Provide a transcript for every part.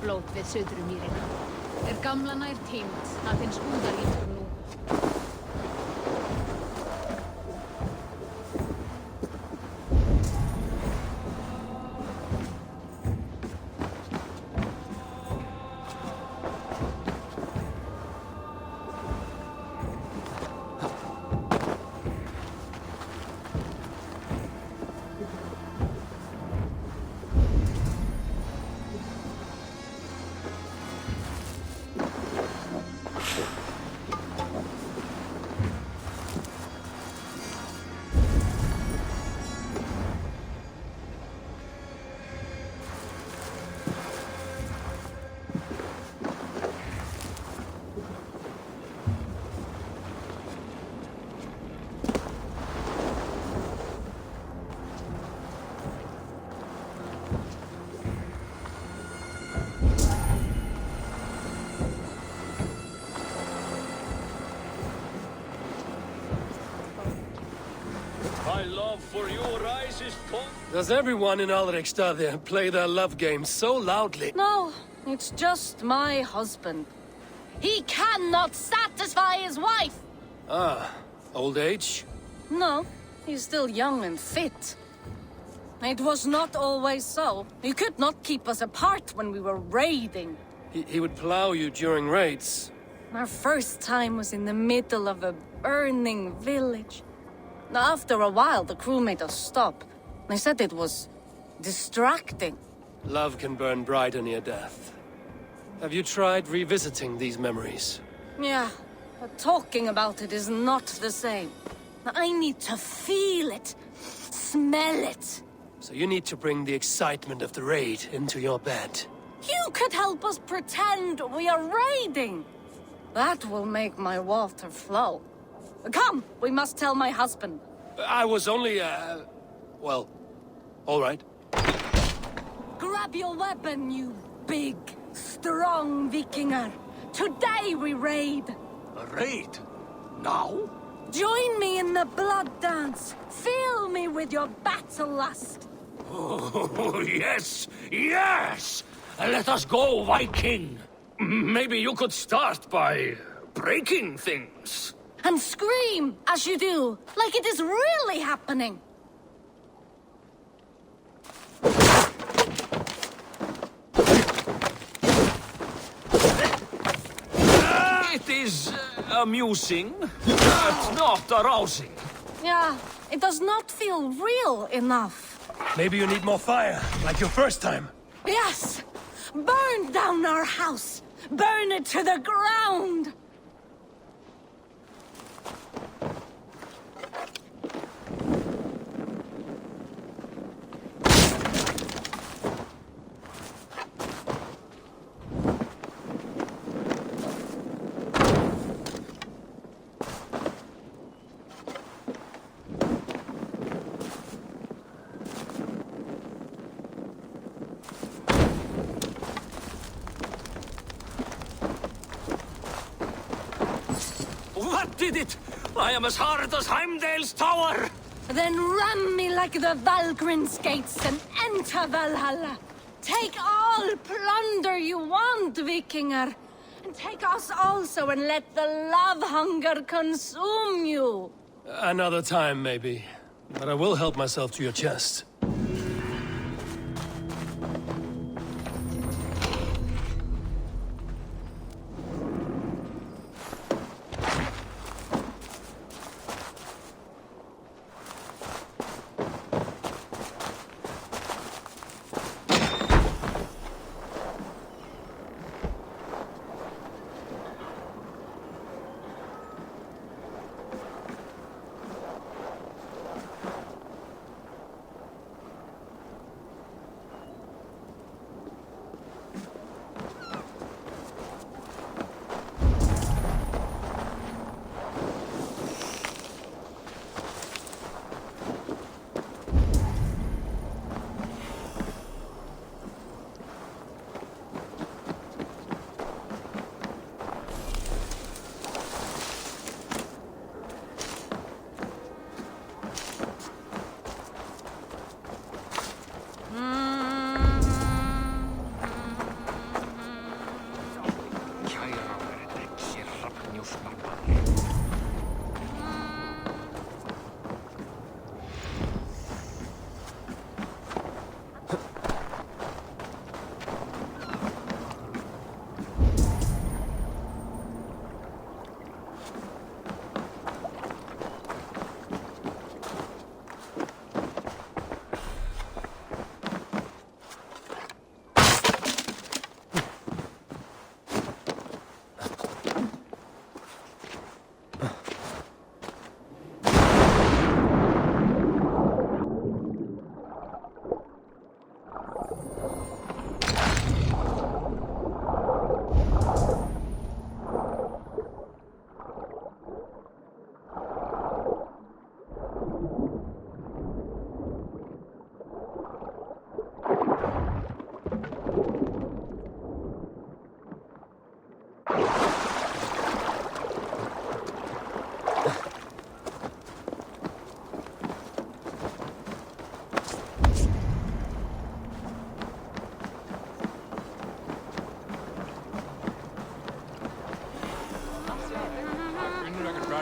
blót við Suðurmýrina. Gamla nær týnd að hins úðalítur nú. For your eyes is Does everyone in Alrekstad play their love game so loudly? No, it's just my husband. He cannot satisfy his wife! Ah, old age? No, he's still young and fit. It was not always so. He could not keep us apart when we were raiding. He would plow you during raids. Our first time was in the middle of a burning village. After a while, the crew made us stop. They said it was distracting. Love can burn brighter near death. Have you tried revisiting these memories? Yeah, but talking about it is not the same. I need to feel it, smell it. So you need to bring the excitement of the raid into your bed. You could help us pretend we are raiding. That will make my water flow. Come, we must tell my husband. I was only, well, all right. Grab your weapon, you big, strong Vikinger. Today we raid. a raid. Now? Join me in the blood dance. Fill me with your battle lust. Oh, yes, yes! Let us go, Viking. Maybe you could start by breaking things. And scream as you do, like it is really happening. It is amusing, but not arousing. Yeah, it does not feel real enough. Maybe you need more fire, like your first time. Yes! Burn down our house! Burn it to the ground! What did it? I am as hard as Heimdall's tower! Then ram me like the Valgrin's gates and enter Valhalla. Take all plunder you want, Vikinger. And take us also and let the love hunger consume you. Another time, maybe. But I will help myself to your chest.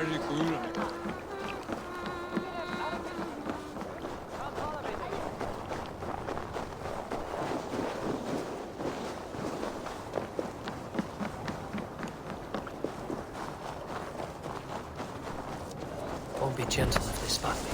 Won't be gentle if they spot me.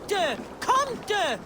Comte! Comte!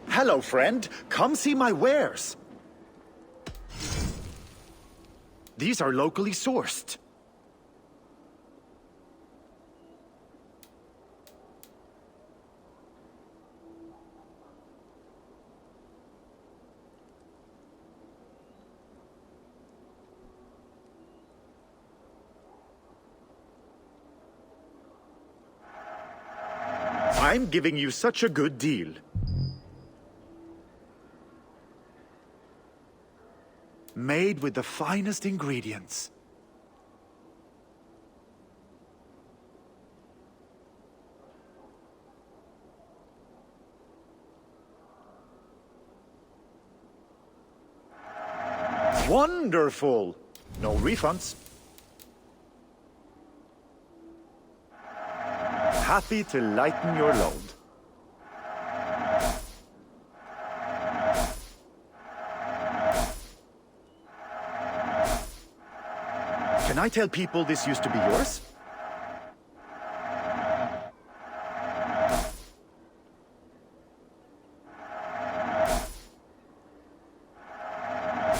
Hello, friend. Come see my wares. These are locally sourced. I'm giving you such a good deal. Made with the finest ingredients. Wonderful! No refunds. Happy to lighten your load. Can I tell people this used to be yours?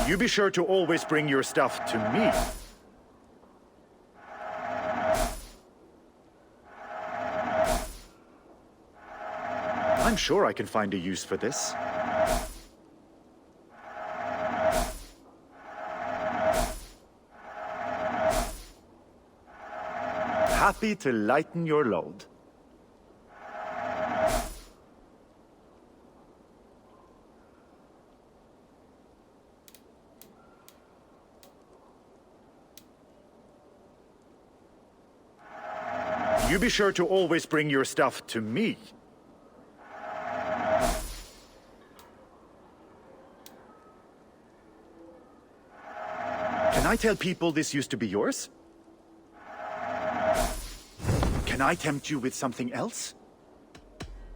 You be sure to always bring your stuff to me. I'm sure I can find a use for this. Happy to lighten your load. You be sure to always bring your stuff to me. Can I tell people this used to be yours? Can I tempt you with something else?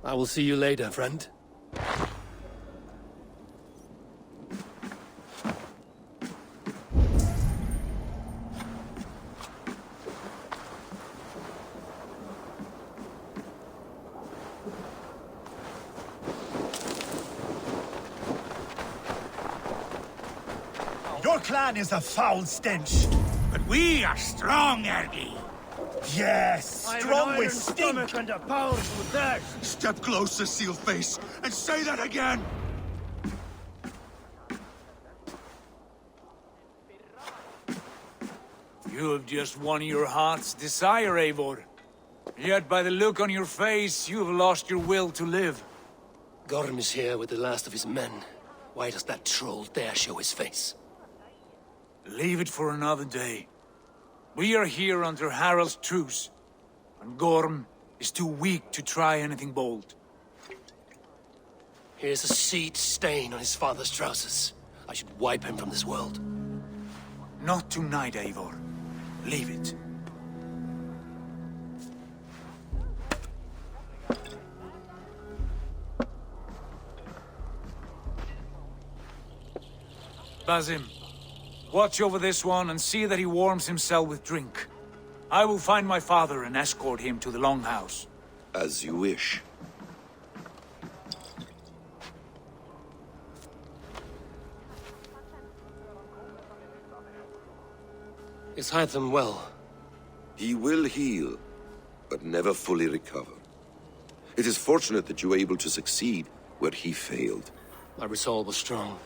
I will see you later, friend. Your clan is a foul stench. But we are strong, Ergi. Yes, strong with stink. And a powerful thirst. Step closer, Sealface, and say that again. You have just won your heart's desire, Eivor. Yet by the look on your face, you have lost your will to live. Gorm is here with the last of his men. Why does that troll dare show his face? Leave it for another day. We are here under Harald's truce, and Gorm is too weak to try anything bold. Here's a seed stain on his father's trousers. I should wipe him from this world. Not tonight, Eivor. Leave it. Basim, watch over this one and see that he warms himself with drink. I will find my father and escort him to the Longhouse. As you wish. Is Hytham well? He will heal, but never fully recover. It is fortunate that you were able to succeed where he failed. My resolve was strong.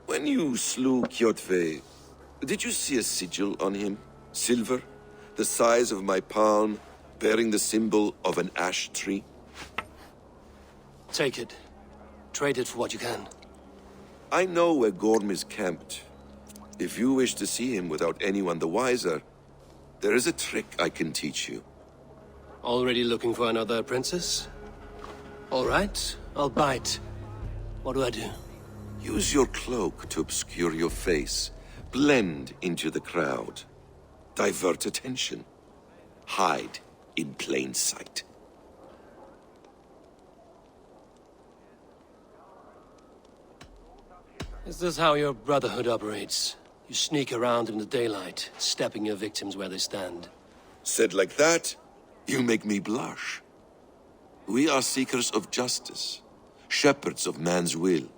When you slew Kjotve, did you see a sigil on him? Silver, the size of my palm, bearing the symbol of an ash tree? Take it. Trade it for what you can. I know where Gorm is camped. If you wish to see him without anyone the wiser, there is a trick I can teach you. Already looking for another princess? All right, I'll bite. What do I do? Use your cloak to obscure your face. Blend into the crowd. Divert attention. Hide in plain sight. Is this how your Brotherhood operates? You sneak around in the daylight, stepping your victims where they stand. Said like that, you make me blush. We are seekers of justice, shepherds of man's will.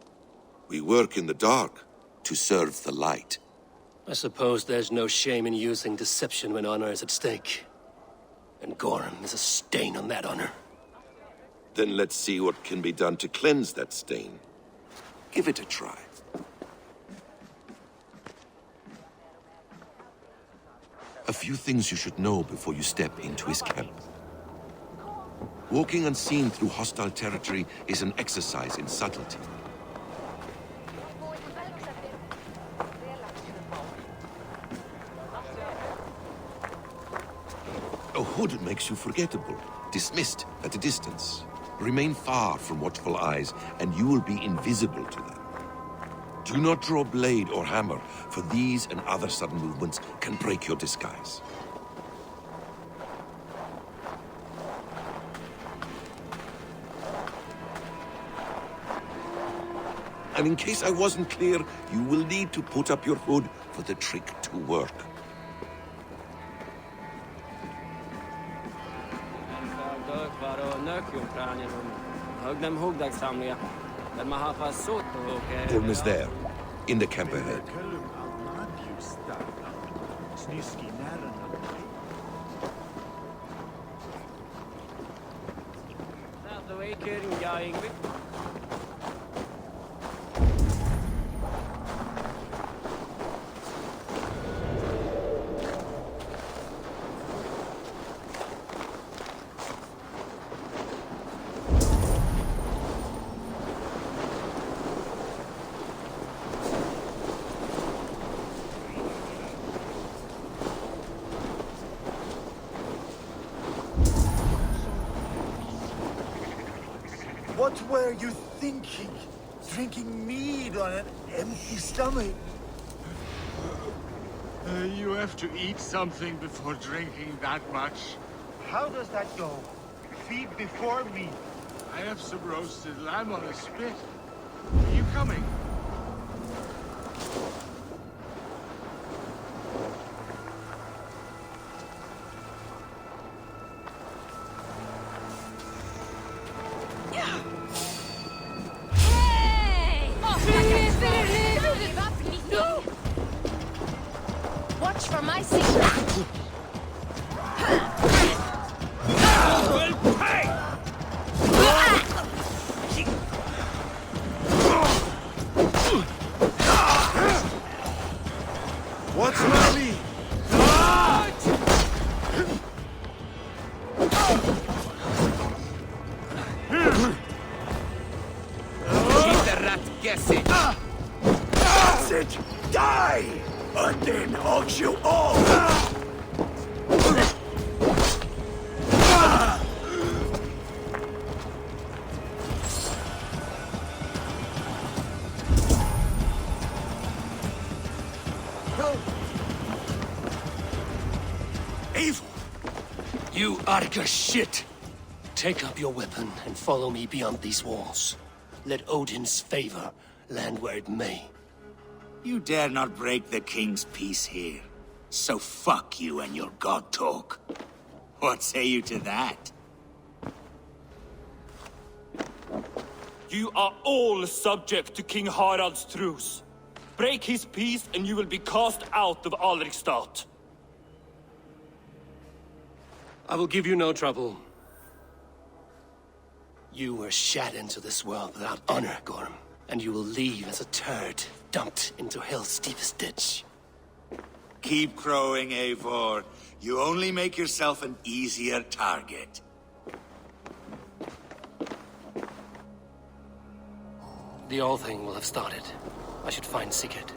We work in the dark to serve the light. I suppose there's no shame in using deception when honor is at stake. And Gorm is a stain on that honor. Then let's see what can be done to cleanse that stain. Give it a try. A few things you should know before you step into his camp. Walking unseen through hostile territory is an exercise in subtlety. A hood makes you forgettable, dismissed at a distance. Remain far from watchful eyes, and you will be invisible to them. Do not draw blade or hammer, for these and other sudden movements can break your disguise. And in case I wasn't clear, you will need to put up your hood for the trick to work. Gorm is there, in the camp ahead. What were you thinking? Drinking mead on an empty stomach? You have to eat something before drinking that much. How does that go? Feed before me. I have some roasted lamb on a spit. Are you coming? Watch for my signal. What's my lead? Keep the rat guessing. That's it! Die! And then hug you all! Evil! You Arga shit! Take up your weapon and follow me beyond these walls. Let Odin's favor land where it may. You dare not break the king's peace here. So fuck you and your god talk. What say you to that? You are all subject to King Harald's truce. Break his peace and you will be cast out of Alrikstad. I will give you no trouble. You were shat into this world without honor, Gorm. And you will leave as a turd, dumped into hell's deepest ditch. Keep crowing, Eivor. You only make yourself an easier target. The All Thing will have started. I should find Sigurd.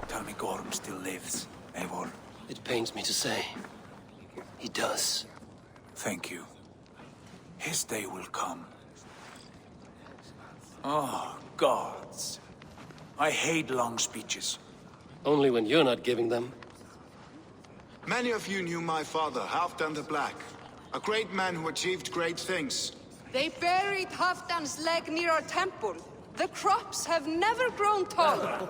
Tell me Gorm still lives, Eivor. It pains me to say. He does. Thank you. His day will come. Oh, gods. I hate long speeches. Only when you're not giving them. Many of you knew my father, Halfdan the Black. A great man who achieved great things. They buried Halfdan's leg near our temple. The crops have never grown taller.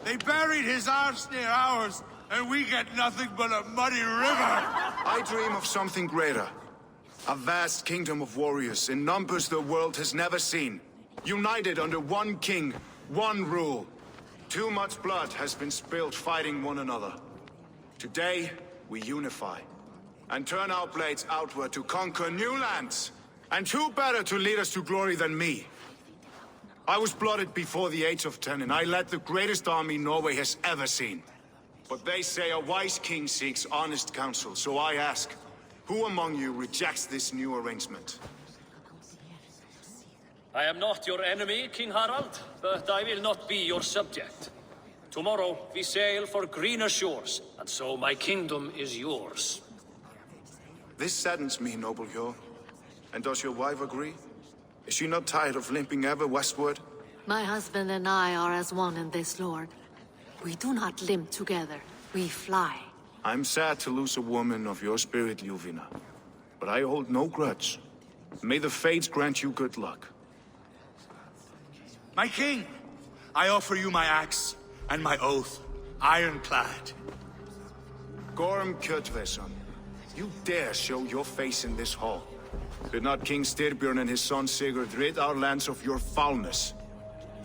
They buried his arse near ours, and we get nothing but a muddy river. I dream of something greater. A vast kingdom of warriors in numbers the world has never seen. United under one king, one rule. Too much blood has been spilled fighting one another. Today, we unify. And turn our blades outward to conquer new lands. And who better to lead us to glory than me? I was blooded before the age of 10, and I led the greatest army Norway has ever seen. But they say a wise king seeks honest counsel, so I ask, who among you rejects this new arrangement? I am not your enemy, King Harald, but I will not be your subject. Tomorrow we sail for greener shores, and so my kingdom is yours. This saddens me, noble Hjor. And does your wife agree? Is she not tired of limping ever westward? My husband and I are as one in this, Lord. We do not limp together. We fly. I'm sad to lose a woman of your spirit, Ljuvina. But I hold no grudge. May the fates grant you good luck. My king, I offer you my axe and my oath, ironclad. Gorm Kjotveson, you dare show your face in this hall. Did not King Styrbjörn and his son Sigurd rid our lands of your foulness?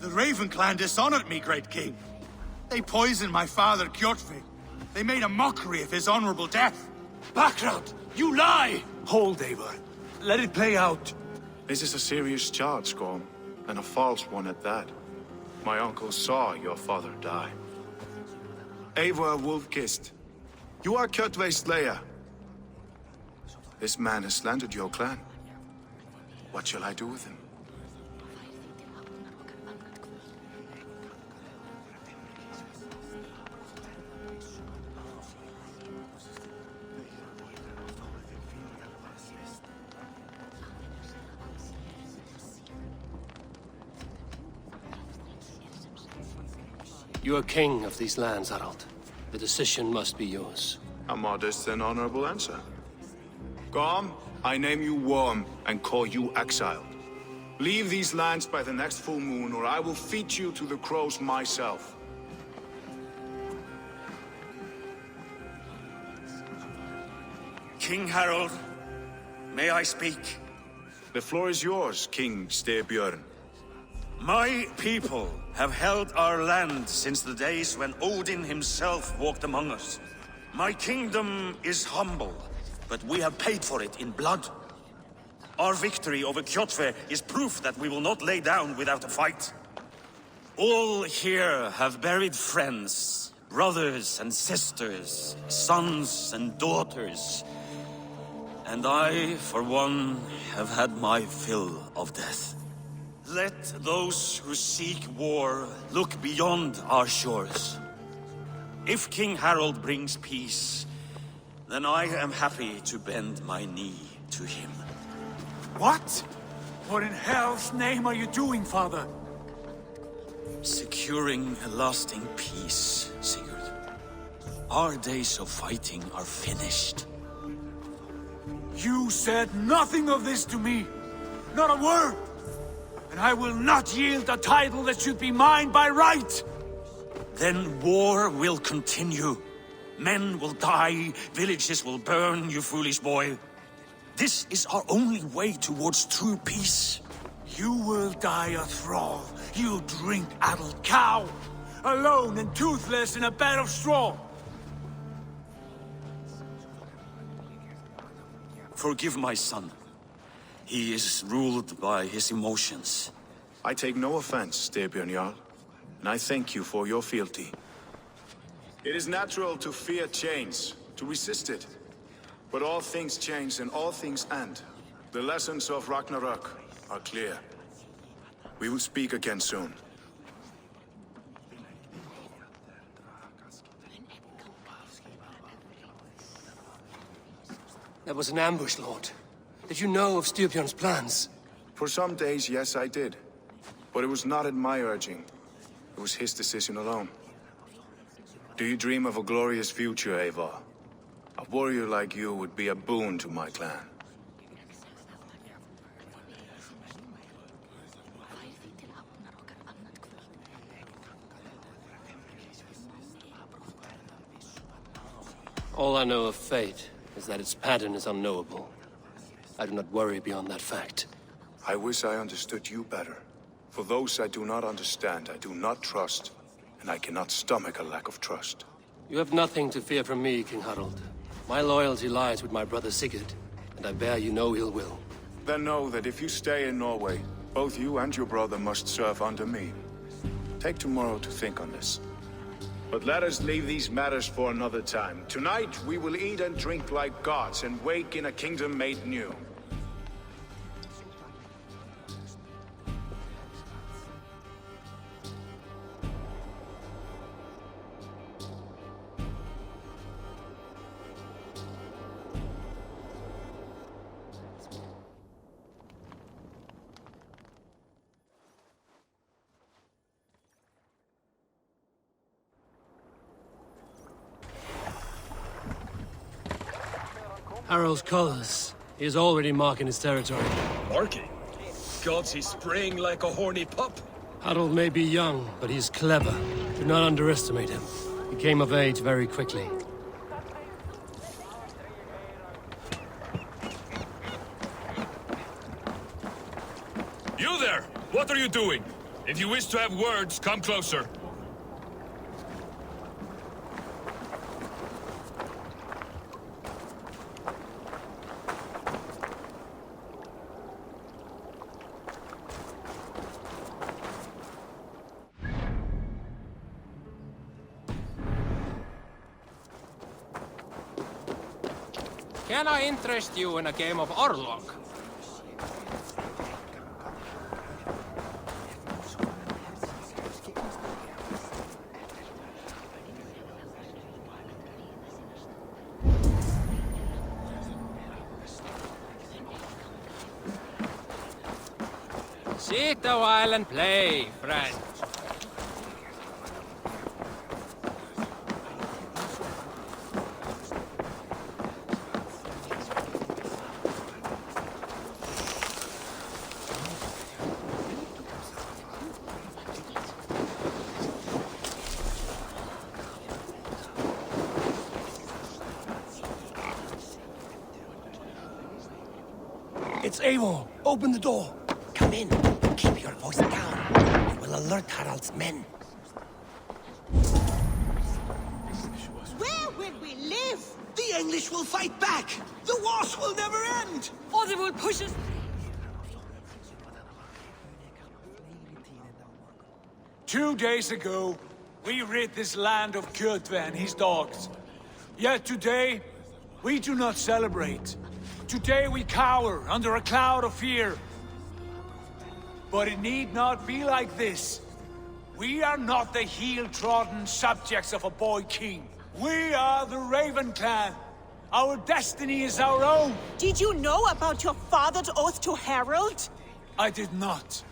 The Raven clan dishonored me, great king. They poisoned my father, Kjotve. They made a mockery of his honorable death. Background! You lie! Hold, Eivor. Let it play out. This is a serious charge, Gorm, and a false one at that. My uncle saw your father die. Eivor Wolf-Kissed, you are Kjotve's slayer. This man has slandered your clan. What shall I do with him? You are king of these lands, Harald. The decision must be yours. A modest and honorable answer. Gorm, I name you Worm and call you exiled. Leave these lands by the next full moon, or I will feed you to the crows myself. King Harold, may I speak? The floor is yours, King Styrbjörn. My people have held our land since the days when Odin himself walked among us. My kingdom is humble, but we have paid for it in blood. Our victory over Kjotve is proof that we will not lay down without a fight. All here have buried friends, brothers and sisters, sons and daughters. And I, for one, have had my fill of death. Let those who seek war look beyond our shores. If King Harold brings peace, then I am happy to bend my knee to him. What? What in hell's name are you doing, father? Securing a lasting peace, Sigurd. Our days of fighting are finished. You said nothing of this to me. Not a word. And I will not yield a title that should be mine by right. Then war will continue. Men will die, villages will burn, you foolish boy. This is our only way towards true peace. You will die a thrall. You drink-addled cow. Alone and toothless in a bed of straw. Forgive my son. He is ruled by his emotions. I take no offense, Styrbjörn Jarl, and I thank you for your fealty. It is natural to fear change, to resist it. But all things change and all things end. The lessons of Ragnarok are clear. We will speak again soon. That was an ambush, Lord. Did you know of Styrbjörn's plans? For some days, yes, I did. But it was not at my urging. It was his decision alone. Do you dream of a glorious future, Eivor? A warrior like you would be a boon to my clan. All I know of fate is that its pattern is unknowable. I do not worry beyond that fact. I wish I understood you better. For those I do not understand, I do not trust, and I cannot stomach a lack of trust. You have nothing to fear from me, King Harald. My loyalty lies with my brother Sigurd, and I bear you no ill will. Then know that if you stay in Norway, both you and your brother must serve under me. Take tomorrow to think on this. But let us leave these matters for another time. Tonight, we will eat and drink like gods and wake in a kingdom made new. Harald's colors. He is already marking his territory. Marking? Gods, he's spraying like a horny pup. Harald may be young, but he's clever. Do not underestimate him. He came of age very quickly. You there! What are you doing? If you wish to have words, come closer. Can I interest you in a game of Orlog? Sit a while and play, friend. It's Eivor. Open the door. Come in. Keep your voice down. It will alert Harald's men. Where will we live? The English will fight back! The wars will never end! Or they will push us... 2 days ago, we rid this land of Kjotve and his dogs. Yet today, we do not celebrate. Today we cower under a cloud of fear. But it need not be like this. We are not the heel-trodden subjects of a boy king. We are the Raven Clan. Our destiny is our own. Did you know about your father's oath to Harald? I did not.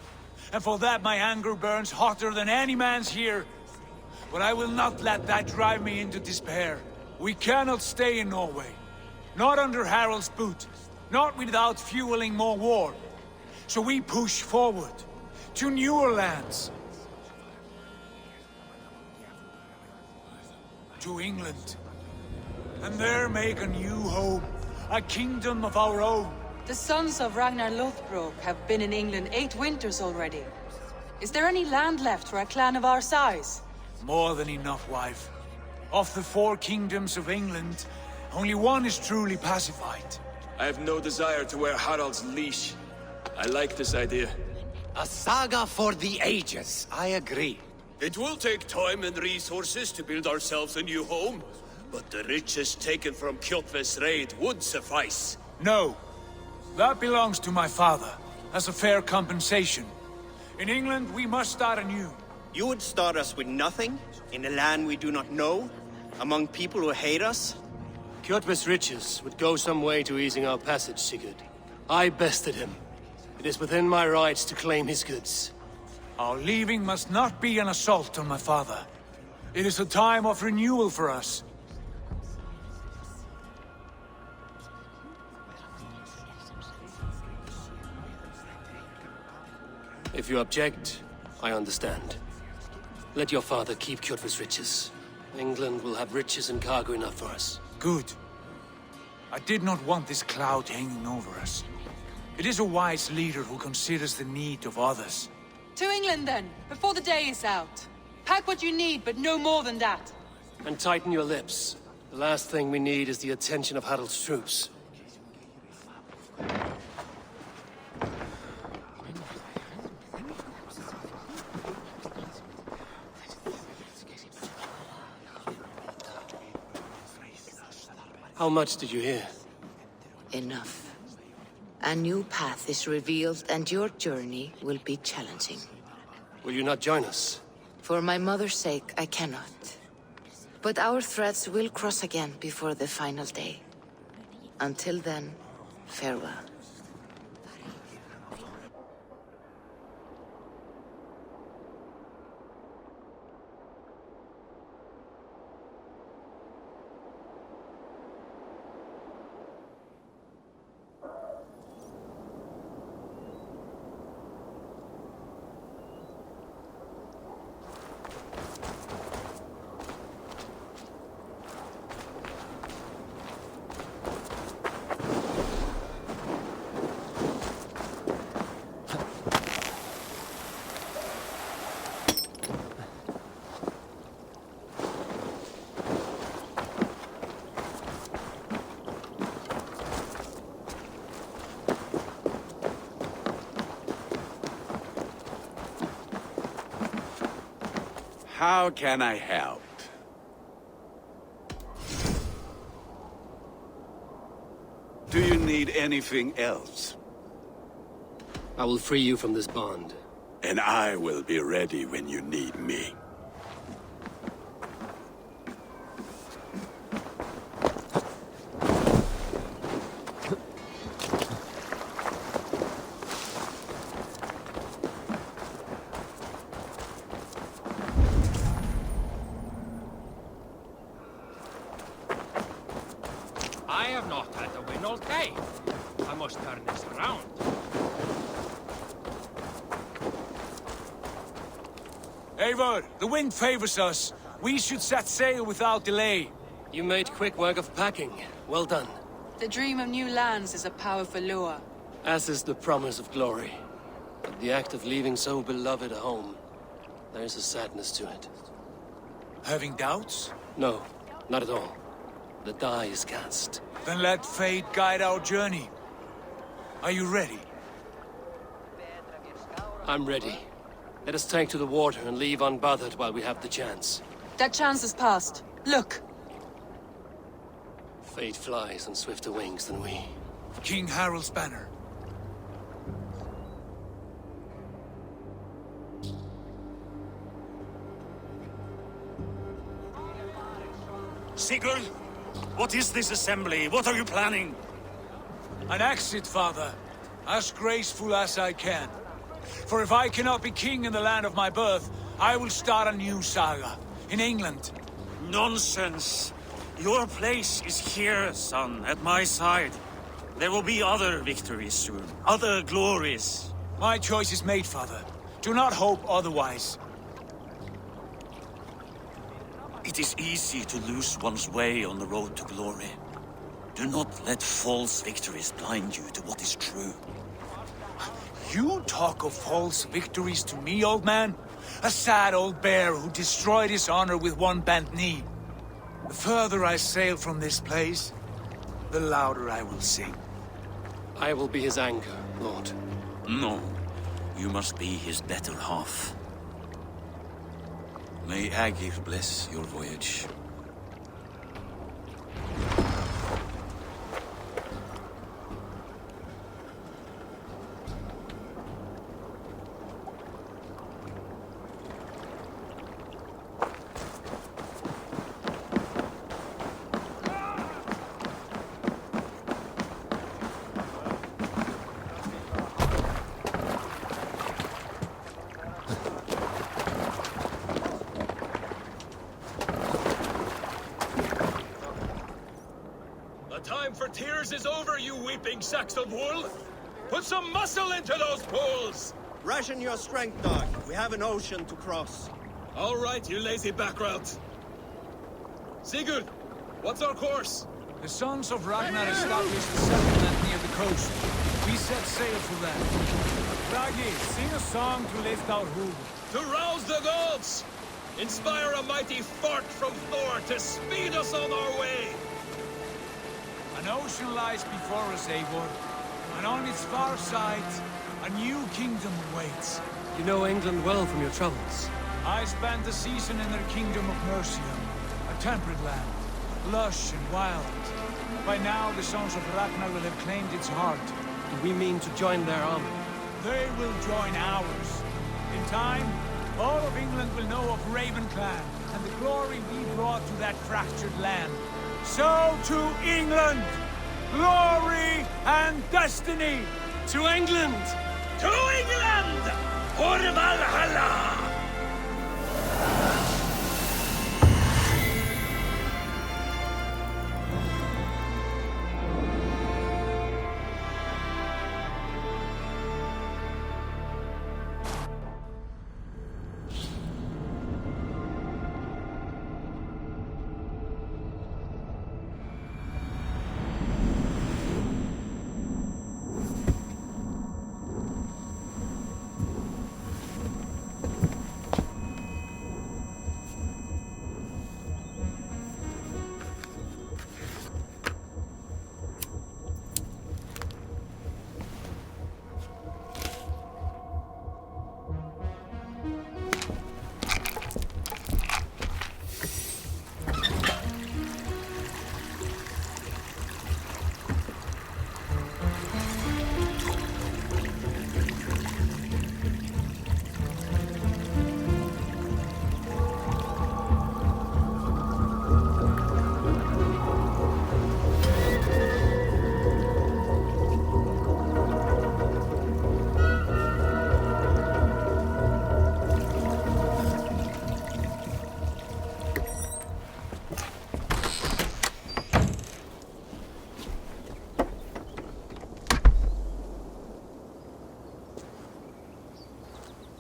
And for that my anger burns hotter than any man's here. But I will not let that drive me into despair. We cannot stay in Norway. Not under Harald's boot. Not without fueling more war. So we push forward. To newer lands. To England. And there make a new home. A kingdom of our own. The sons of Ragnar Lothbrok have been in England 8 winters already. Is there any land left for a clan of our size? More than enough, wife. Of the 4 kingdoms of England, only one is truly pacified. I have no desire to wear Harald's leash. I like this idea. A saga for the ages, I agree. It will take time and resources to build ourselves a new home, but the riches taken from Kjotve's raid would suffice. No. That belongs to my father, as a fair compensation. In England, we must start anew. You would start us with nothing? In a land we do not know? Among people who hate us? Kjotve's riches would go some way to easing our passage, Sigurd. I bested him. It is within my rights to claim his goods. Our leaving must not be an assault on my father. It is a time of renewal for us. If you object, I understand. Let your father keep Kjotve's riches. England will have riches and cargo enough for us. Good. I did not want this cloud hanging over us. It is a wise leader who considers the need of others. To England then, before the day is out. Pack what you need, but no more than that. And tighten your lips. The last thing we need is the attention of Harald's troops. How much did you hear? Enough. A new path is revealed, and your journey will be challenging. Will you not join us? For my mother's sake, I cannot. But our threads will cross again before the final day. Until then, farewell. How can I help? Do you need anything else? I will free you from this bond. And I will be ready when you need me. I have not had the win all day. I must turn this around. Eivor, the wind favors us. We should set sail without delay. You made quick work of packing. Well done. The dream of new lands is a powerful lure. As is the promise of glory. But the act of leaving so beloved a home, there is a sadness to it. Having doubts? No, not at all. The die is cast. Then let fate guide our journey. Are you ready? I'm ready. Let us take to the water and leave unbothered while we have the chance. That chance is past. Look! Fate flies on swifter wings than we. King Harald's banner. Sigurd, what is this assembly? What are you planning? An exit, father. As graceful as I can. For if I cannot be king in the land of my birth, I will start a new saga. In England. Nonsense. Your place is here, son, at my side. There will be other victories soon. Other glories. My choice is made, father. Do not hope otherwise. It is easy to lose one's way on the road to glory. Do not let false victories blind you to what is true. You talk of false victories to me, old man? A sad old bear who destroyed his honor with one bent knee. The further I sail from this place, the louder I will sing. I will be his anchor, Lord. No, you must be his better half. May Agir bless your voyage. Tears is over, you weeping sacks of wool! Put some muscle into those pools! Ration your strength, dog. We have an ocean to cross. All right, you lazy backrout. Sigurd, what's our course? The sons of Ragnar established a settlement near the coast. We set sail for them. Bragi, sing a song to lift our hood. To rouse the gods! Inspire a mighty fart from Thor to speed us on our way! An ocean lies before us, Eivor, and on its far side, a new kingdom awaits. You know England well from your travels. I spent a season in their kingdom of Mercia, a temperate land, lush and wild. By now, the sons of Ragnar will have claimed its heart. Do we mean to join their army? They will join ours. In time, all of England will know of Raven Clan, and the glory we brought to that fractured land. So to England! Glory and destiny! To England! To England! For Valhalla!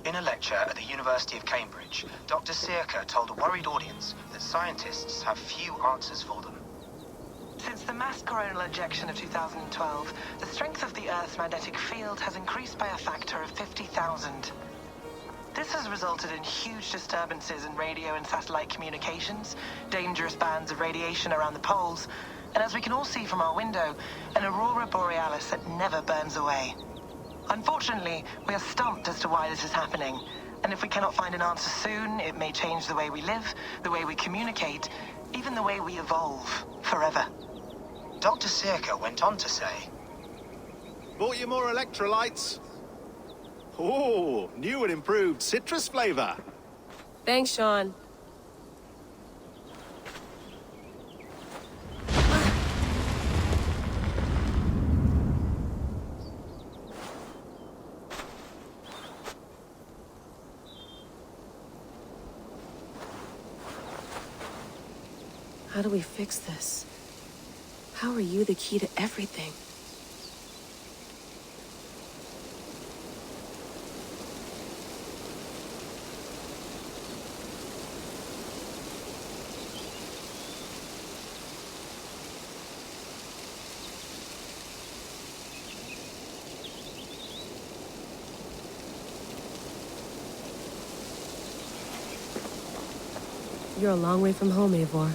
In a lecture at the University of Cambridge, Dr. Sirka told a worried audience that scientists have few answers for them. Since the mass coronal ejection of 2012, the strength of the Earth's magnetic field has increased by a factor of 50,000. This has resulted in huge disturbances in radio and satellite communications, dangerous bands of radiation around the poles, and as we can all see from our window, an aurora borealis that never burns away. Unfortunately, we are stumped as to why this is happening, and if we cannot find an answer soon, it may change the way we live, the way we communicate, even the way we evolve, forever. Dr. Circa went on to say, Bought you more electrolytes? Oh, new and improved citrus flavor. Thanks, Sean. How do we fix this? How are you the key to everything? You're a long way from home, Eivor.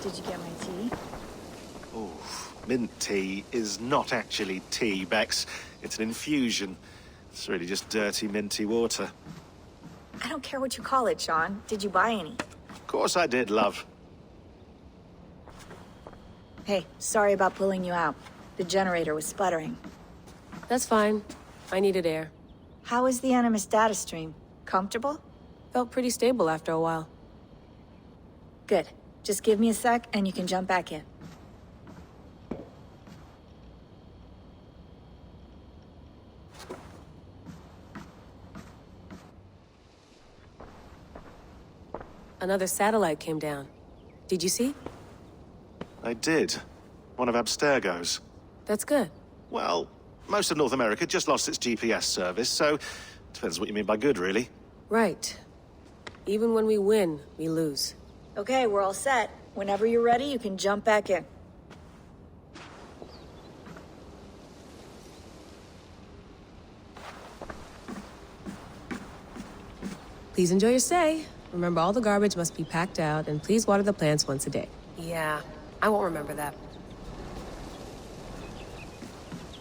Did you get my tea? Oh, mint tea is not actually tea, Bex. It's an infusion. It's really just dirty, minty water. I don't care what you call it, Sean. Did you buy any? Of course I did, love. Hey, sorry about pulling you out. The generator was sputtering. That's fine. I needed air. How is the Animus data stream? Comfortable? Felt pretty stable after a while. Good. Just give me a sec and you can jump back in. Another satellite came down. Did you see? I did. One of Abstergo's. That's good. Well, most of North America just lost its GPS service, so depends what you mean by good, really. Right. Even when we win, we lose. Okay, we're all set. Whenever you're ready, you can jump back in. Please enjoy your stay. Remember, all the garbage must be packed out, and please water the plants once a day. Yeah, I won't remember that.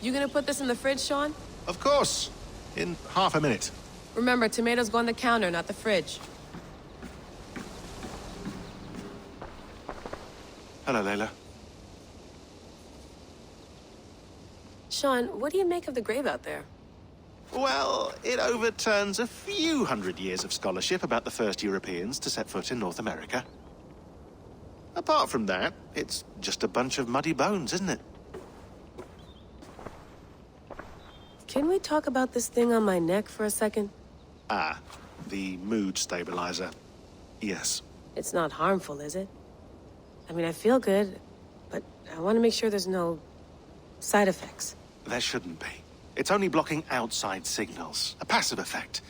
You gonna put this in the fridge, Sean? Of course. In half a minute. Remember, tomatoes go on the counter, not the fridge. Hello, Layla. Sean, what do you make of the grave out there? Well, it overturns a few hundred years of scholarship about the first Europeans to set foot in North America. Apart from that, it's just a bunch of muddy bones, isn't it? Can we talk about this thing on my neck for a second? Ah, the mood stabilizer. Yes. It's not harmful, is it? I mean, I feel good, but I want to make sure there's no side effects. There shouldn't be. It's only blocking outside signals, a passive effect.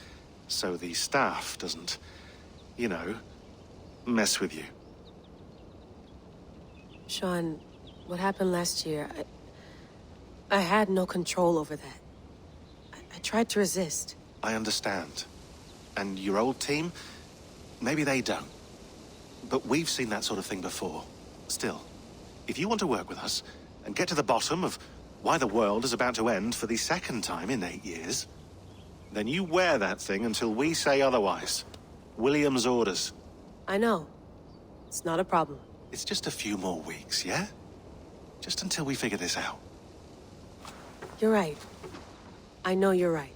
So the staff doesn't, you know, mess with you. Sean, what happened last year, I had no control over that. I tried to resist. I understand. And your old team, maybe they don't. But we've seen that sort of thing before. Still, if you want to work with us and get to the bottom of why the world is about to end for the second time in 8 years, then you wear that thing until we say otherwise. William's orders. I know. It's not a problem. It's just a few more weeks, yeah? Just until we figure this out. You're right. I know you're right.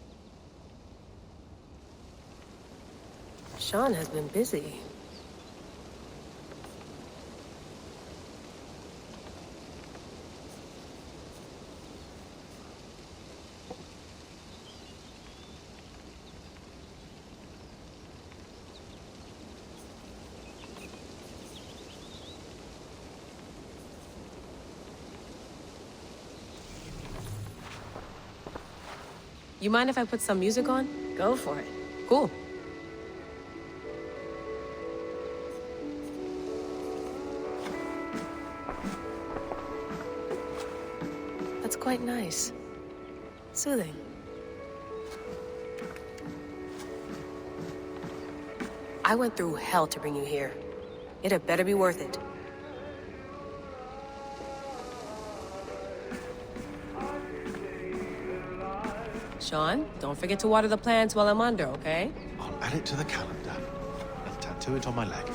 Sean has been busy. You mind if I put some music on? Go for it. Cool. That's quite nice. Soothing. I went through hell to bring you here. It had better be worth it. Sean, don't forget to water the plants while I'm under, okay? I'll add it to the calendar and tattoo it on my leg.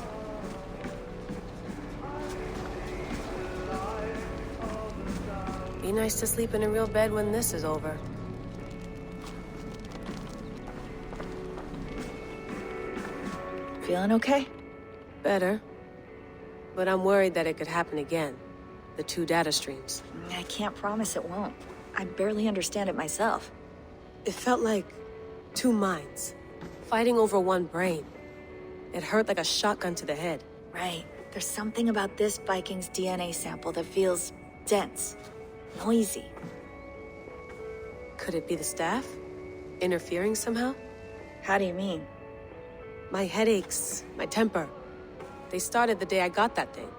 Be nice to sleep in a real bed when this is over. Feeling okay? Better. But I'm worried that it could happen again. The 2 data streams. I can't promise it won't. I barely understand it myself. It felt like 2 minds, fighting over 1 brain. It hurt like a shotgun to the head. Right. There's something about this Viking's DNA sample that feels dense, noisy. Could it be the staff? Interfering somehow? How do you mean? My headaches, my temper. They started the day I got that thing.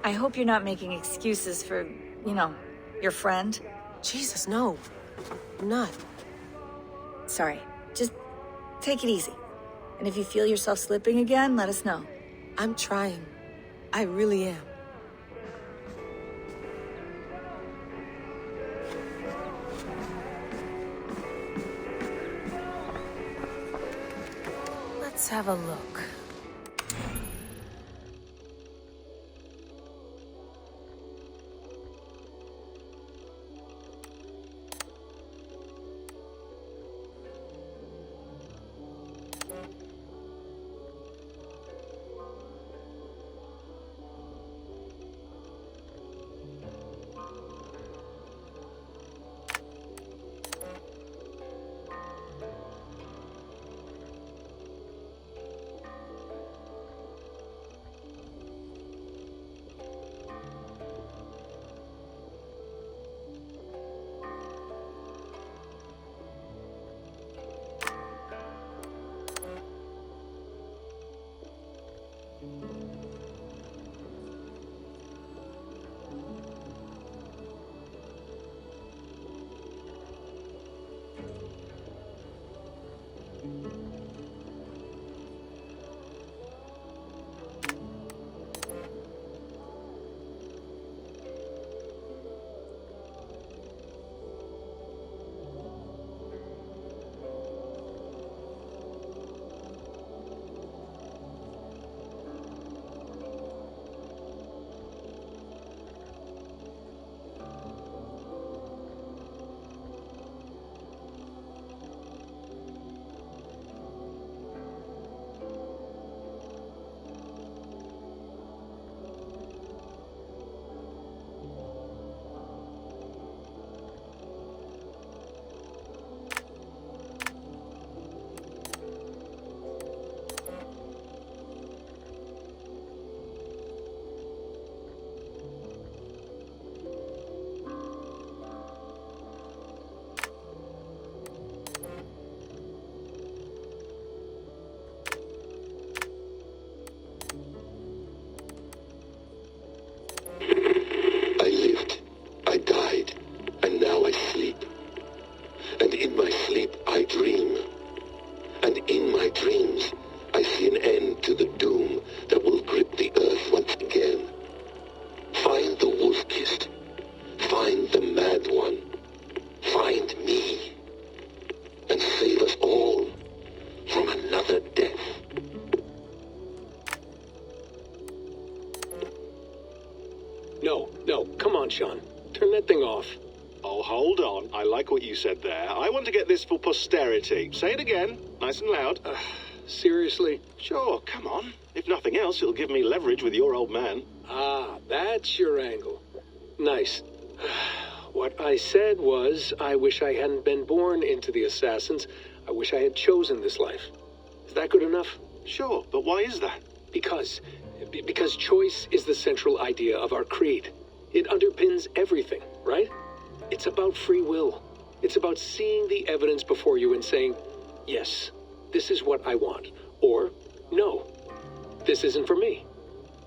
I hope you're not making excuses for, you know, your friend. Jesus, no. I'm not. Sorry. Just take it easy. And if you feel yourself slipping again, let us know. I'm trying. I really am. Let's have a look. No, come on, Sean. Turn that thing off. Oh, hold on. I like what you said there. I want to get this for posterity. Say it again, nice and loud. Seriously? Sure, come on. If nothing else, it'll give me leverage with your old man. Ah, that's your angle. Nice. What I said was, I wish I hadn't been born into the Assassins. I wish I had chosen this life. Is that good enough? Sure, but why is that? Because choice is the central idea of our creed. It underpins everything, right? It's about free will. It's about seeing the evidence before you and saying, yes, this is what I want, or no, this isn't for me.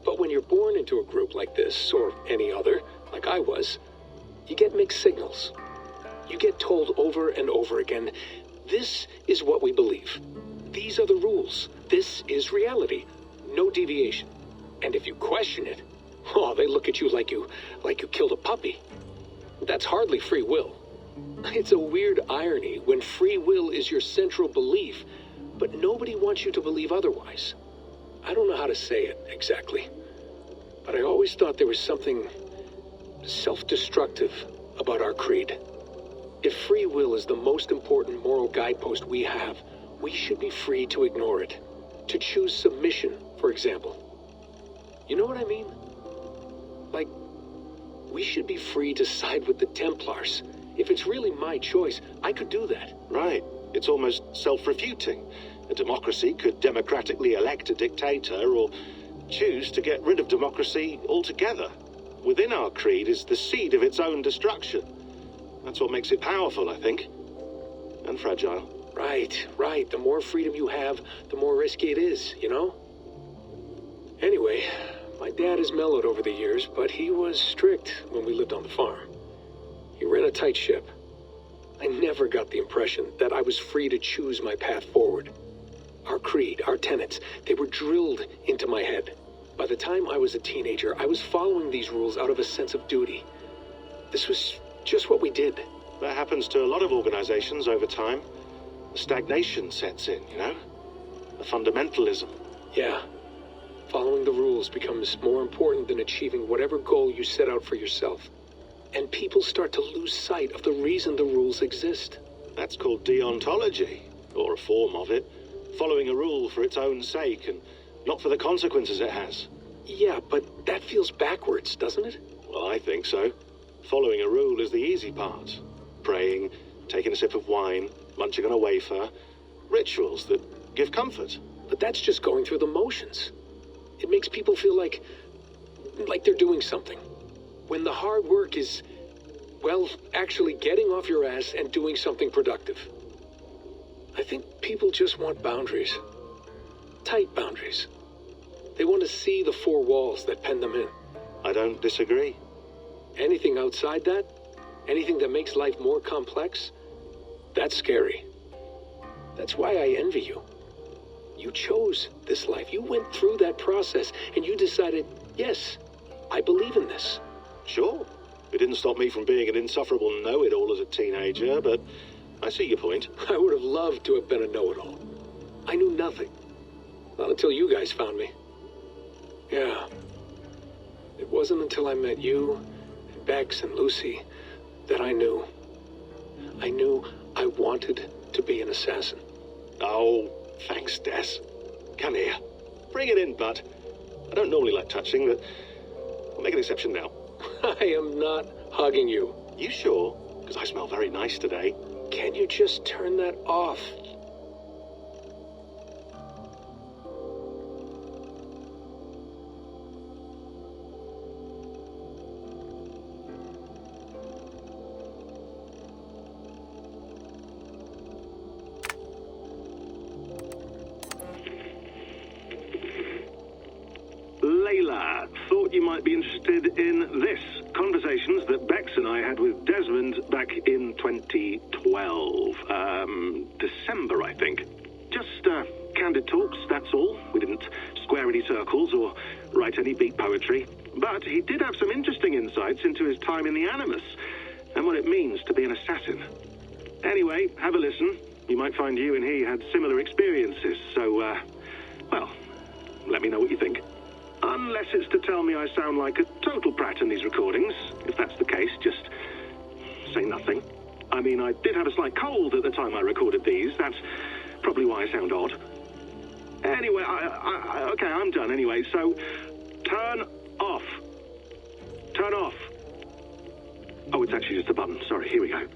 But when you're born into a group like this, or any other, like I was, you get mixed signals. You get told over and over again, this is what we believe. These are the rules. This is reality. No deviation. And if you question it, oh, they look at you like you killed a puppy. That's hardly free will. It's a weird irony when free will is your central belief, but nobody wants you to believe otherwise. I don't know how to say it exactly, but I always thought there was something self-destructive about our creed. If free will is the most important moral guidepost we have, we should be free to ignore it. To choose submission, for example. You know what I mean? Like, we should be free to side with the Templars. If it's really my choice, I could do that. Right. It's almost self-refuting. A democracy could democratically elect a dictator or choose to get rid of democracy altogether. Within our creed is the seed of its own destruction. That's what makes it powerful, I think. And fragile. Right. The more freedom you have, the more risky it is, you know? Anyway, my dad has mellowed over the years, but he was strict when we lived on the farm. He ran a tight ship. I never got the impression that I was free to choose my path forward. Our creed, our tenets, they were drilled into my head. By the time I was a teenager, I was following these rules out of a sense of duty. This was just what we did. That happens to a lot of organizations over time. Stagnation sets in, you know? A fundamentalism. Yeah. Following the rules becomes more important than achieving whatever goal you set out for yourself. And people start to lose sight of the reason the rules exist. That's called deontology, or a form of it. Following a rule for its own sake, and not for the consequences it has. Yeah, but that feels backwards, doesn't it? Well, I think so. Following a rule is the easy part. Praying, taking a sip of wine, munching on a wafer. Rituals that give comfort. But that's just going through the motions. It makes people feel like they're doing something. When the hard work is, well, actually getting off your ass and doing something productive. I think people just want boundaries. Tight boundaries. They want to see the four walls that pen them in. I don't disagree. Anything outside that, anything that makes life more complex, that's scary. That's why I envy you. You chose this life. You went through that process, and you decided, yes, I believe in this. Sure. It didn't stop me from being an insufferable know-it-all as a teenager, but I see your point. I would have loved to have been a know-it-all. I knew nothing. Not until you guys found me. Yeah. It wasn't until I met you, and Bex and Lucy, that I knew. I knew I wanted to be an assassin. Oh, thanks, Des. Come here. Bring it in, bud. I don't normally like touching, but I'll make an exception now. I am not hugging you. You sure? Because I smell very nice today. Can you just turn that off? Layla, thought you might be interested in this. Conversations that Bex and I had with Desmond back in 2012. December, I think. Just candid talks, that's all. We didn't square any circles or write any beat poetry. But he did have some interesting insights into his time in the Animus and what it means to be an assassin. Anyway, have a listen. You might find you and he had similar experiences, so, well, let me know what you think. Unless it's to tell me I sound like a total brat in these recordings. If that's the case, just say nothing. I mean, I did have a slight cold at the time I recorded these. That's probably why I sound odd. Anyway, okay, I'm done anyway, so turn off. Turn off. Oh, it's actually just a button. Sorry, here we go.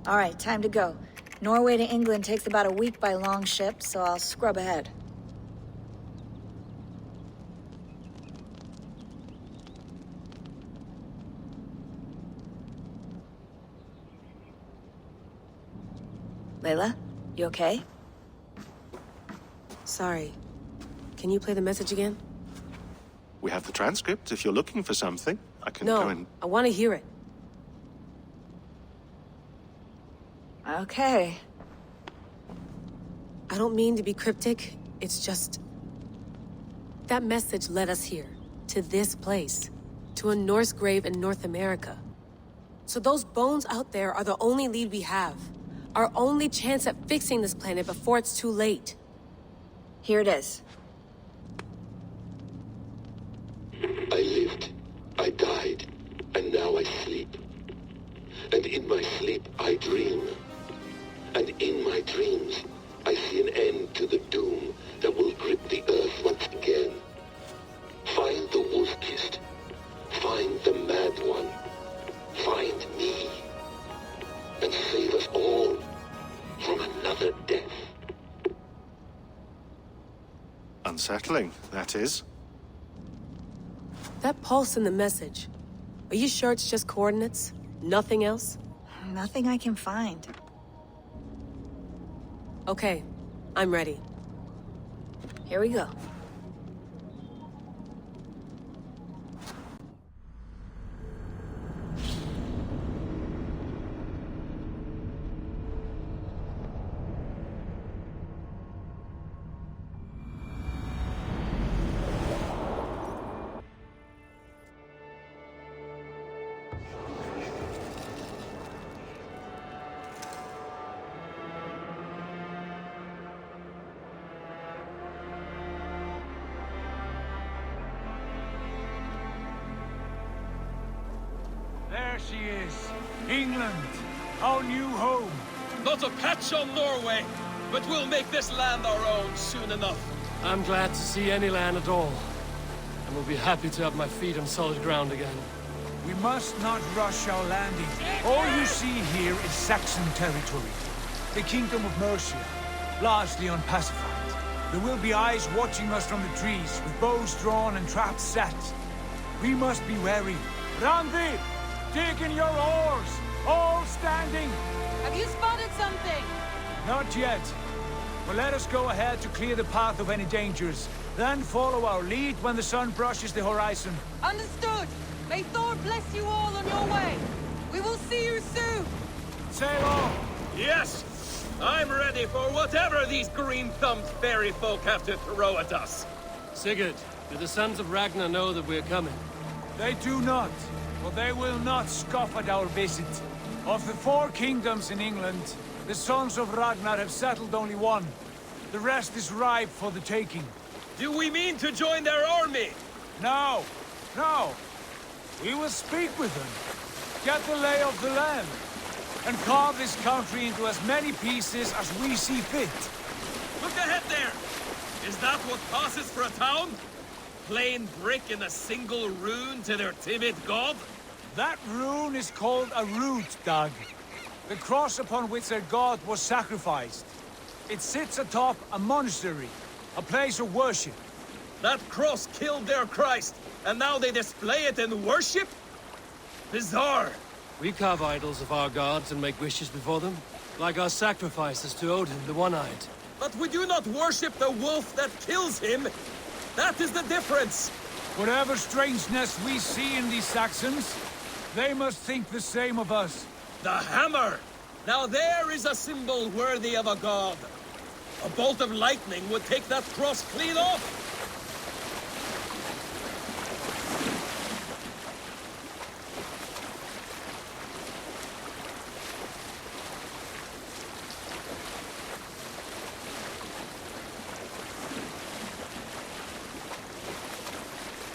All right, time to go. Norway to England takes about a week by long ship, so I'll scrub ahead. Layla, you okay? Sorry. Can you play the message again? We have the transcript. If you're looking for something, I can No, go and... I want to hear it. Okay. I don't mean to be cryptic. It's just... that message led us here. To this place. To a Norse grave in North America. So those bones out there are the only lead we have. Our only chance at fixing this planet before it's too late. Here it is. I lived, I died, and now I sleep. And in my sleep I dream. And in my dreams I see an end to the doom that will grip the earth once again. Find the wolf-kissed. Find the mad one. Find me. And save us all from another death. Unsettling, that is. That pulse in the message. Are you sure it's just coordinates? Nothing else? Nothing I can find. Okay, I'm ready. Here we go. There she is. England, our new home. Not a patch on Norway, but we'll make this land our own soon enough. I'm glad to see any land at all. And will be happy to have my feet on solid ground again. We must not rush our landing. All you see here is Saxon territory. The Kingdom of Mercia, largely unpacified. There will be eyes watching us from the trees, with bows drawn and traps set. We must be wary. Randi! Dig in your oars! All standing! Have you spotted something? Not yet. But let us go ahead to clear the path of any dangers. Then follow our lead when the sun brushes the horizon. Understood! May Thor bless you all on your way! We will see you soon! Sail on! Yes! I'm ready for whatever these green-thumbed fairy folk have to throw at us. Sigurd, do the sons of Ragnar know that we're coming? They do not, but they will not scoff at our visit. Of the 4 kingdoms in England, the sons of Ragnar have settled only one. The rest is ripe for the taking. Do we mean to join their army? No, no. We will speak with them, get the lay of the land, and carve this country into as many pieces as we see fit. Look ahead there! Is that what passes for a town? Plain brick in a single rune to their timid god? That rune is called a root, Dag. The cross upon which their god was sacrificed. It sits atop a monastery, a place of worship. That cross killed their Christ, and now they display it in worship? Bizarre. We carve idols of our gods and make wishes before them, like our sacrifices to Odin, the One-Eyed. But we do not worship the wolf that kills him. That is the difference. Whatever strangeness we see in these Saxons, they must think the same of us. The hammer! Now there is a symbol worthy of a god. A bolt of lightning would take that cross clean off.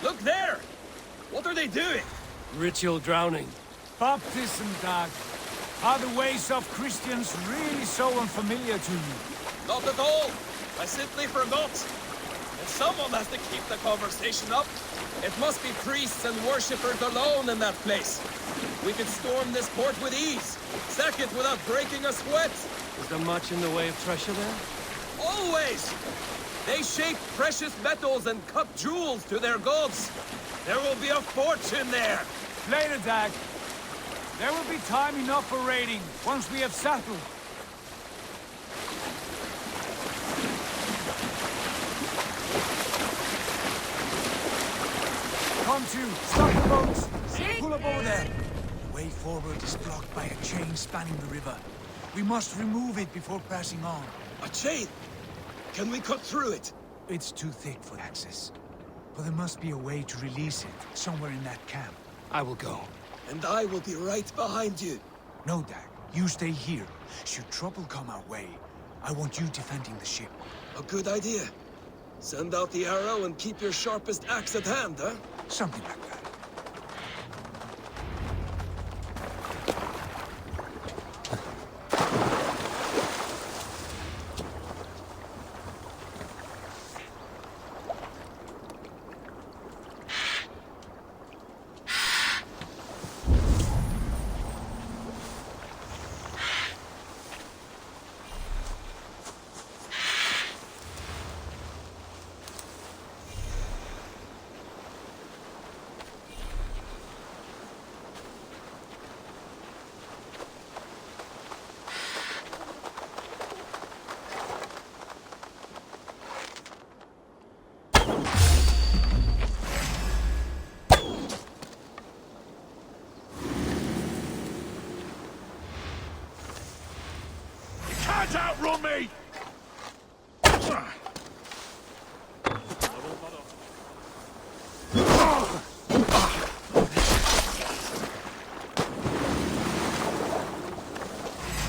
Look there! What are they doing? Ritual drowning. Baptism, Dag. Are the ways of Christians really so unfamiliar to you? Not at all. I simply forgot. And someone has to keep the conversation up. It must be priests and worshippers alone in that place. we could storm this port with ease. Second, without breaking a sweat. Is there much in the way of treasure there? Always! They shape precious metals and cut jewels to their gods. There will be a fortune there. Later, Dag. There will be time enough for raiding once we have settled. Come to, stop the boats. Pull up over there. The way forward is blocked by a chain spanning the river. We must remove it before passing on. A chain? Can we cut through it? It's too thick for access. But there must be a way to release it, somewhere in that camp. I will go. And I will be right behind you. No, Dag. You stay here. Should trouble come our way, I want you defending the ship. A good idea. Send out the arrow and keep your sharpest axe at hand, huh? Something like that. Can't outrun me!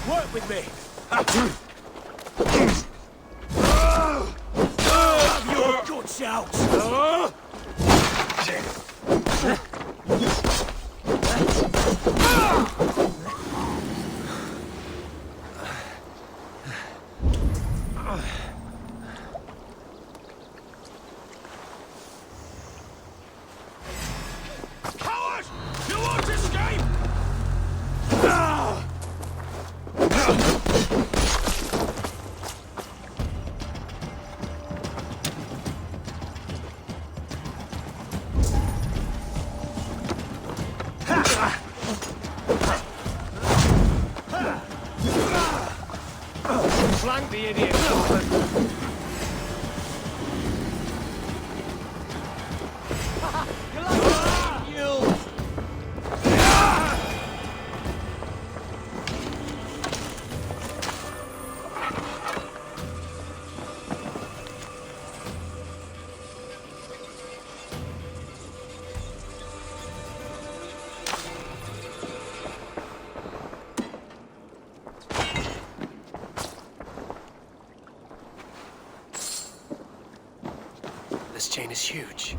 Work with me! Have your guts out! Coward! You won't escape! Flank the idiot! This chain is huge,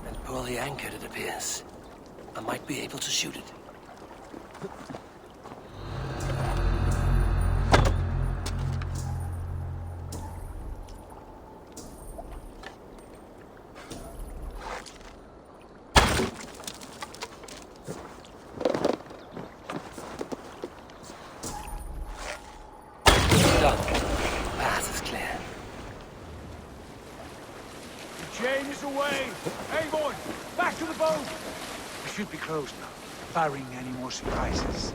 and poorly anchored, it appears. I might be able to shoot it. Done. Path is clear. Chain is away! Avon, back to the boat! We should be closed now, barring any more surprises.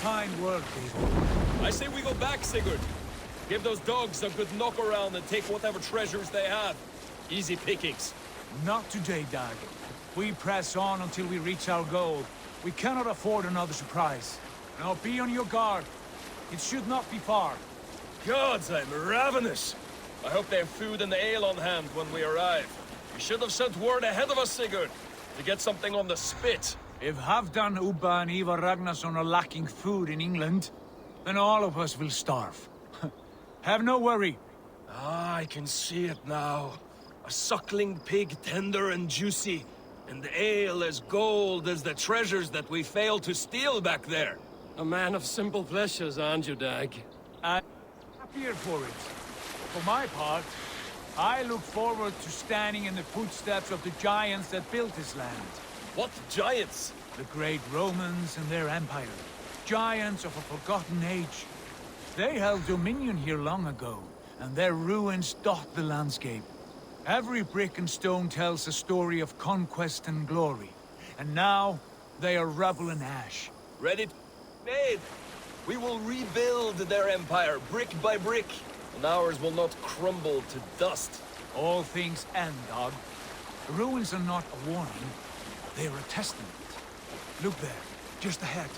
Fine work, Avon. I say we go back, Sigurd. Give those dogs a good knock around and take whatever treasures they have. Easy pickings. Not today, Dag. We press on until we reach our goal. We cannot afford another surprise. Now be on your guard. It should not be far. Gods, I'm ravenous. I hope they have food and ale on hand when we arrive. You should have sent word ahead of us, Sigurd, to get something on the spit. If Halfdan, Ubba and Ivar Ragnarsson are lacking food in England, then all of us will starve. Have no worry. Ah, I can see it now. A suckling pig tender and juicy, and ale as gold as the treasures that we failed to steal back there. A man of simple pleasures, aren't you, Dag? I'm happier for it. For my part, I look forward to standing in the footsteps of the giants that built this land. What giants? The great Romans and their empire. Giants of a forgotten age. They held dominion here long ago, and their ruins dot the landscape. Every brick and stone tells a story of conquest and glory. And now, they are rubble and ash. Ready to made. We will rebuild their empire, brick by brick, and ours will not crumble to dust. All things end, dog. The ruins are not a warning, they are a testament. Look there, just ahead,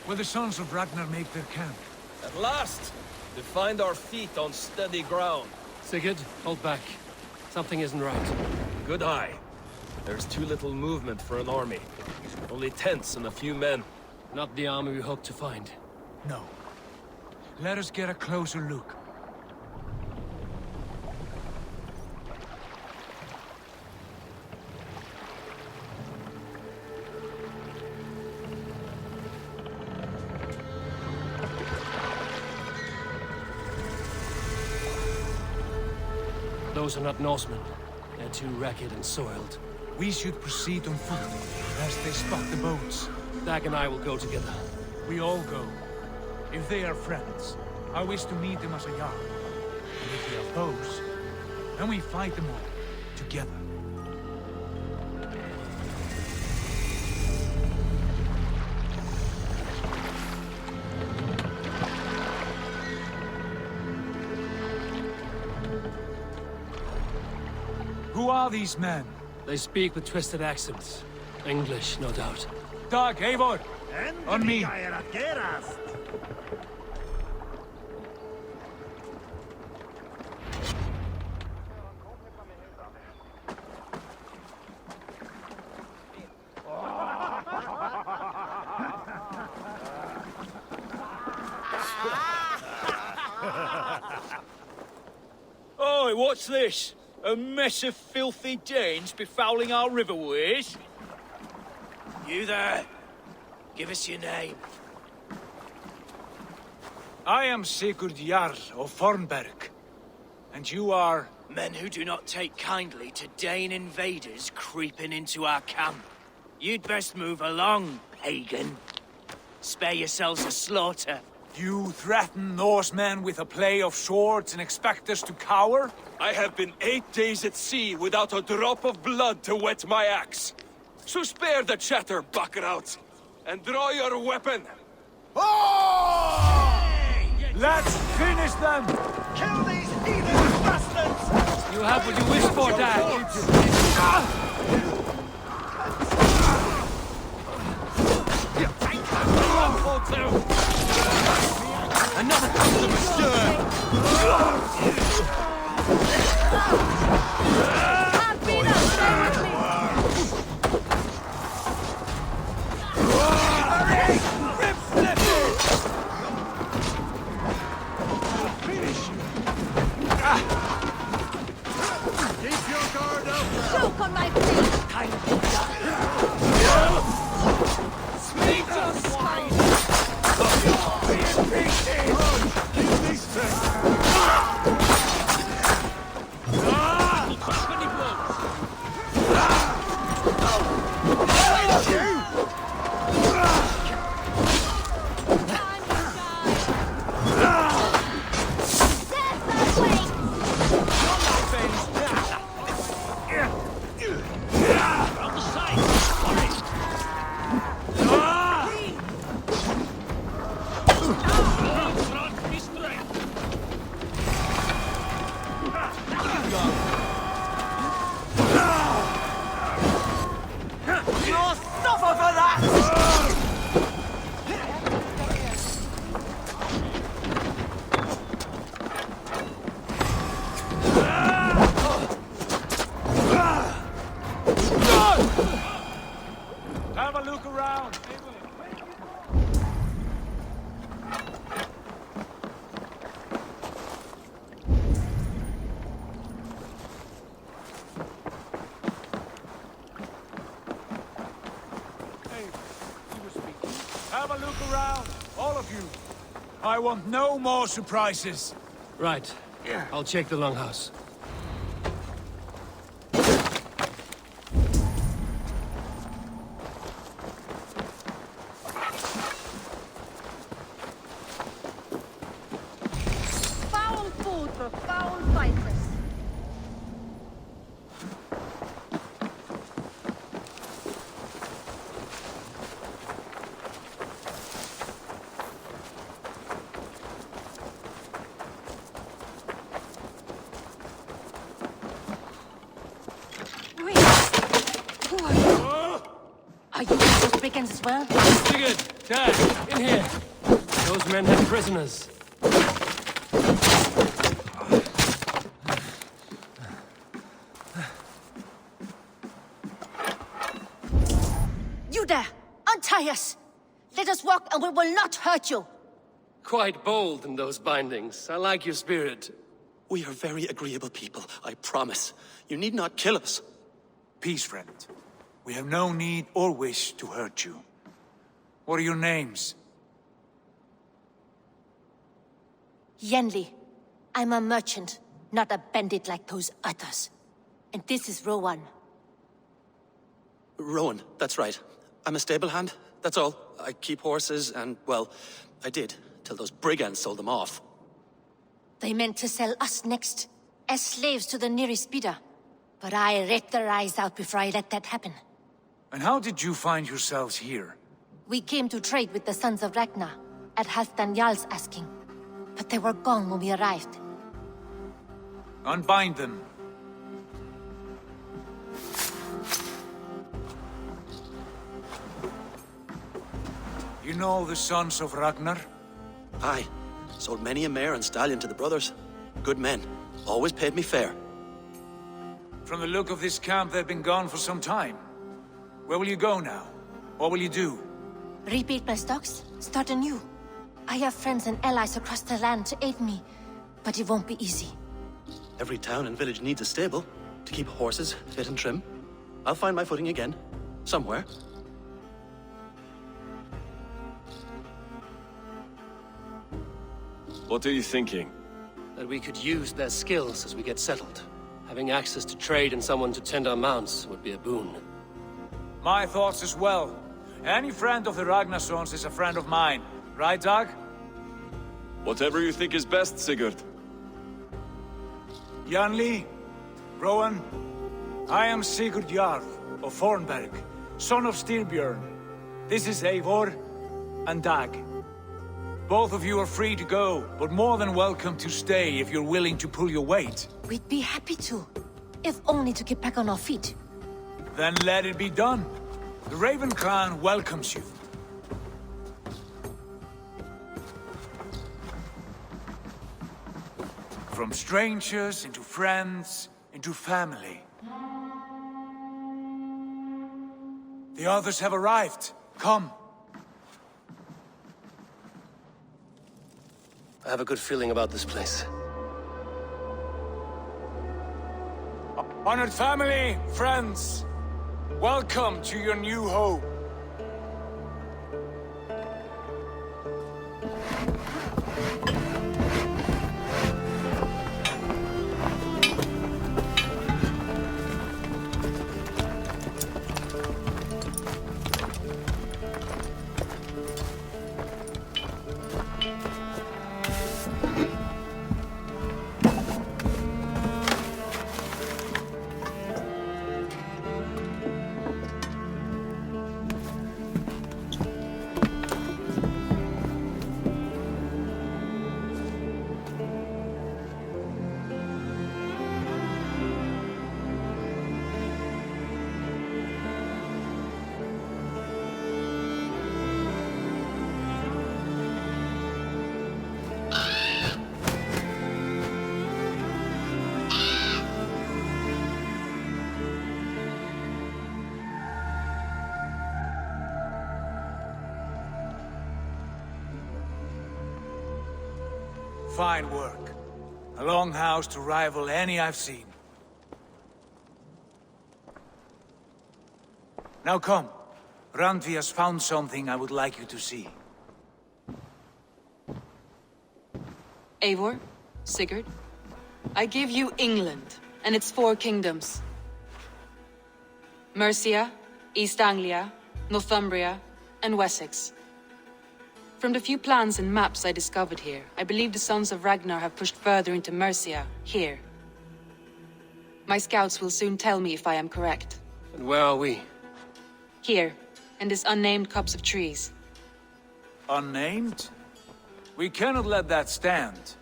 where the sons of Ragnar make their camp. At last, to find our feet on steady ground. Sigurd, hold back. Something isn't right. Good eye. There's too little movement for an army. Only tents and a few men. Not the army we hoped to find. No. Let us get a closer look. Those are not Norsemen. They're too ragged and soiled. We should proceed on foot, lest they spot the boats. Dag and I will go together. We all go. If they are friends, I wish to meet them as a yard. And if they are foes, then we fight them all, together. Who are these men? They speak with twisted accents. English, no doubt. Dag, Eivor! On me! Oi, what's this? A mess of filthy Danes befouling our riverways? You there? Give us your name. I am Sigurd Jarl of Fornberg. And you are? Men who do not take kindly to Dane invaders creeping into our camp. You'd best move along, pagan. Spare yourselves a slaughter. You threaten Norsemen with a play of swords and expect us to cower? I have been 8 days at sea without a drop of blood to wet my axe. So spare the chatter, buckerouts, and draw your weapon. Oh! Let's finish them! Kill these heathen bastards! You have what you wish for, Dag. Another customer stir! Keep your guard up! Choke on my face! Kind of Speak to swine! On the side! have a look around, all of you. I want no more surprises. Right. I'll check the longhouse. Foul food for foul fighters. Are you those brigands as well? Sigurd! Dad! In here! Those men had prisoners. You there! Untie us! Let us walk and we will not hurt you! Quite bold in those bindings. I like your spirit. We are very agreeable people, I promise. You need not kill us. Peace, friend. We have no need or wish to hurt you. What are your names? Yenli. I'm a merchant, not a bandit like those others. And this is Rowan. Rowan, that's right. I'm a stable hand, that's all. I keep horses and, well, I did, till those brigands sold them off. They meant to sell us next, as slaves to the nearest bidder. But I ripped their eyes out before I let that happen. And how did you find yourselves here? We came to trade with the Sons of Ragnar, at Halfdan Jarl's asking. But they were gone when we arrived. Unbind them. You know the Sons of Ragnar? Aye. Sold many a mare and stallion to the brothers. Good men. Always paid me fair. From the look of this camp, they've been gone for some time. Where will you go now? What will you do? Rebuild my stocks, start anew. I have friends and allies across the land to aid me, but it won't be easy. Every town and village needs a stable to keep horses fit and trim. I'll find my footing again. Somewhere. What are you thinking? That we could use their skills as we get settled. Having access to trade and someone to tend our mounts would be a boon. My thoughts as well. Any friend of the Ragnarsons is a friend of mine. Right, Dag? Whatever you think is best, Sigurd. Janli, Rowan, I am Sigurd Jarl of Fornberg, son of Styrbjörn. This is Eivor and Dag. Both of you are free to go, but more than welcome to stay if you're willing to pull your weight. We'd be happy to, if only to get back on our feet. Then let it be done. The Raven Clan welcomes you. From strangers into friends, into family. The others have arrived. Come. I have a good feeling about this place. Honored family, friends, welcome to your new home. Fine work. A longhouse to rival any I've seen. Now come. Randvi has found something I would like you to see. Eivor, Sigurd, I give you England and its 4 kingdoms. Mercia, East Anglia, Northumbria, and Wessex. From the few plans and maps I discovered here, I believe the Sons of Ragnar have pushed further into Mercia, here. My scouts will soon tell me if I am correct. And where are we? Here, in this unnamed copse of trees. Unnamed? We cannot let that stand.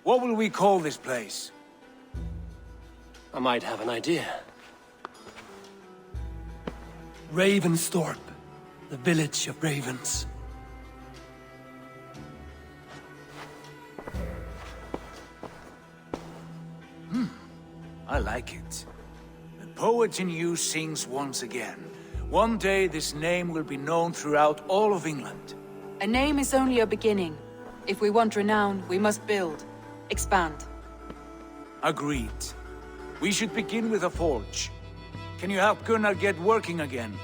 What will we call this place? I might have an idea. Ravensthorpe, the village of ravens. I like it. The poet in you sings once again. One day this name will be known throughout all of England. A name is only a beginning. If we want renown, we must build. Expand. Agreed. We should begin with a forge. Can you help Gunnar get working again?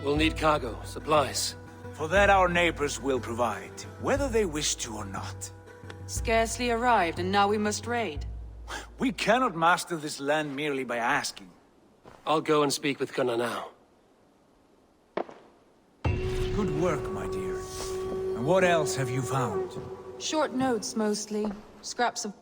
We'll need cargo, supplies. For that our neighbors will provide, whether they wish to or not. Scarcely arrived, and now we must raid. We cannot master this land merely by asking. I'll go and speak with Gunnar now. Good work, my dear. And what else have you found? Short notes, mostly. Scraps of...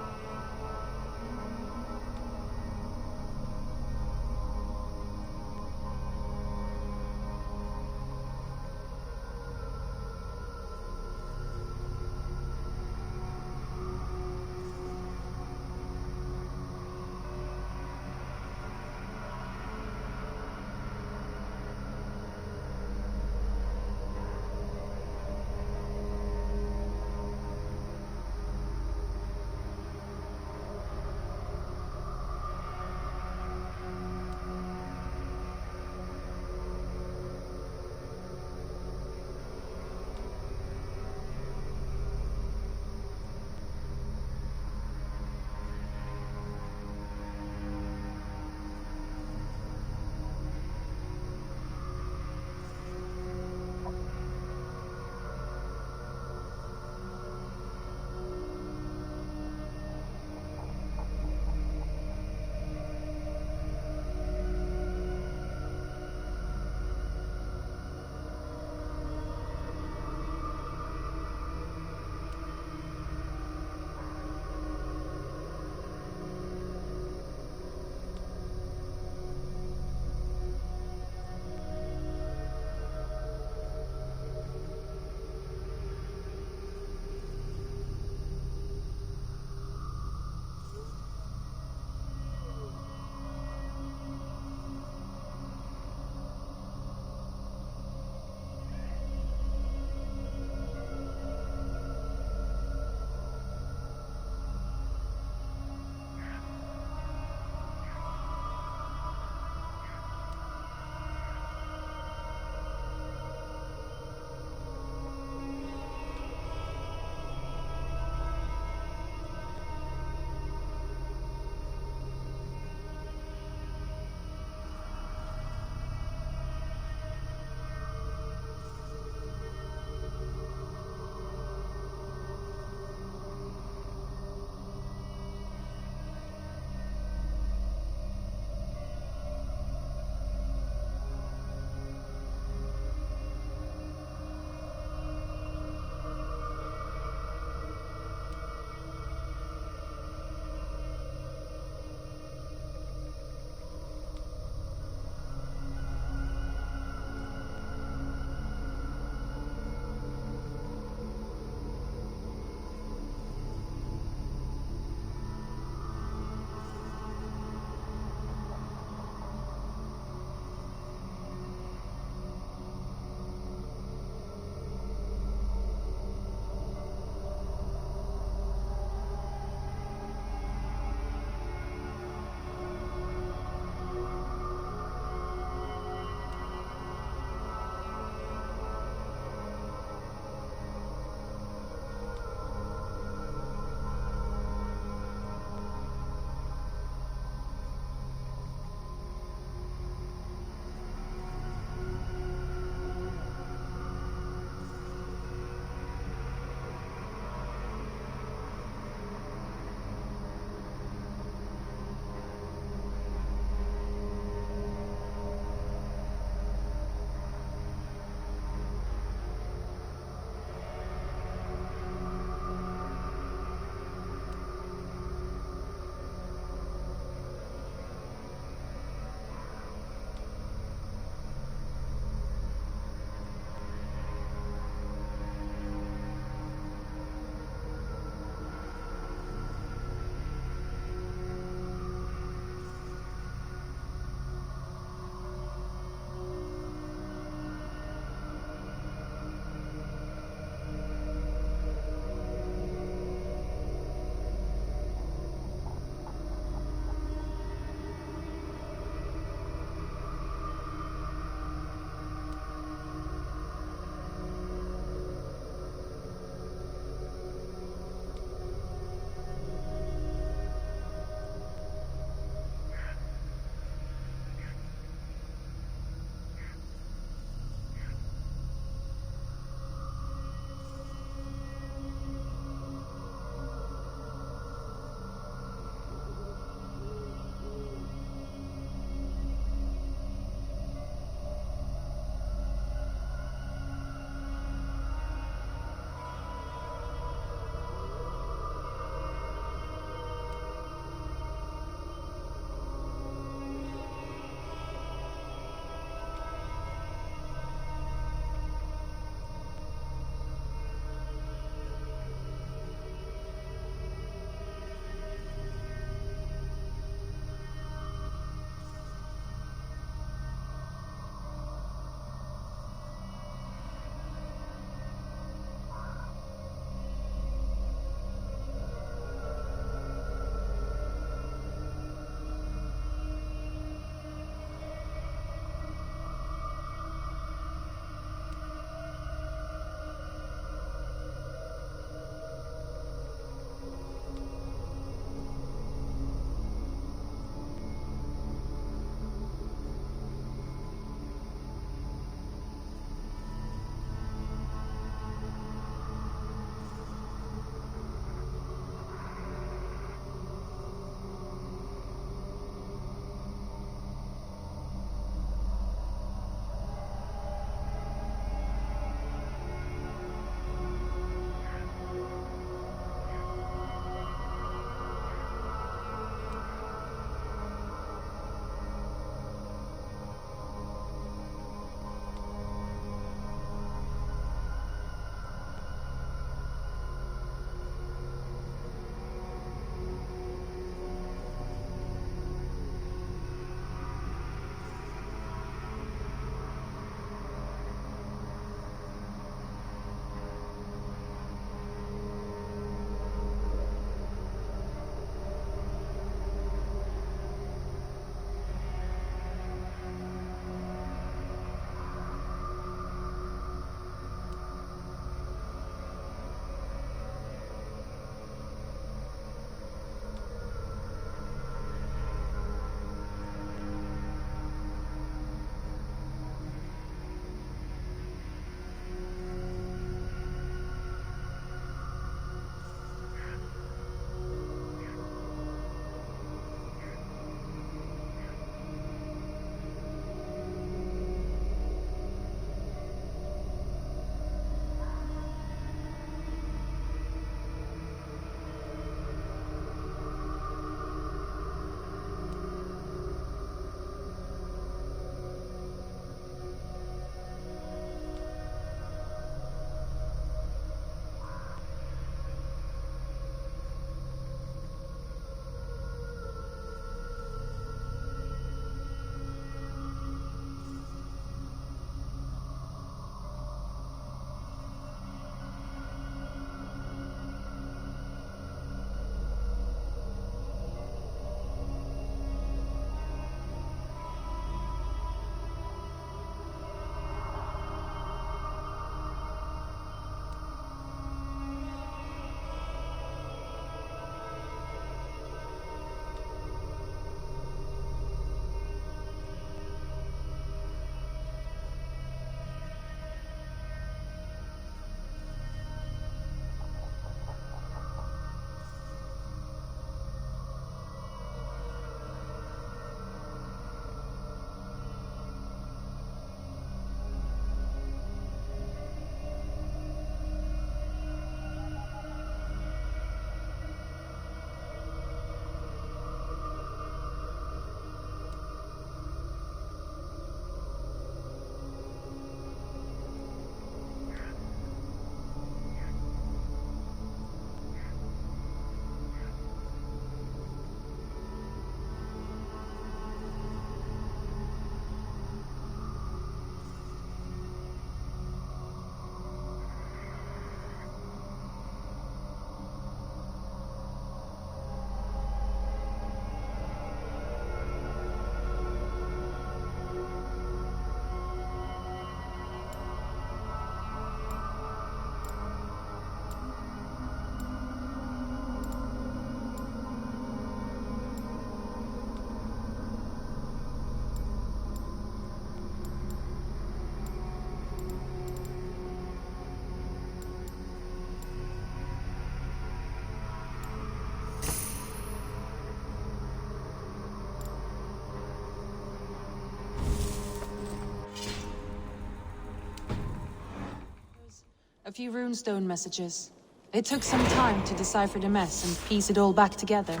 A few runestone messages. It took some time to decipher the mess and piece it all back together.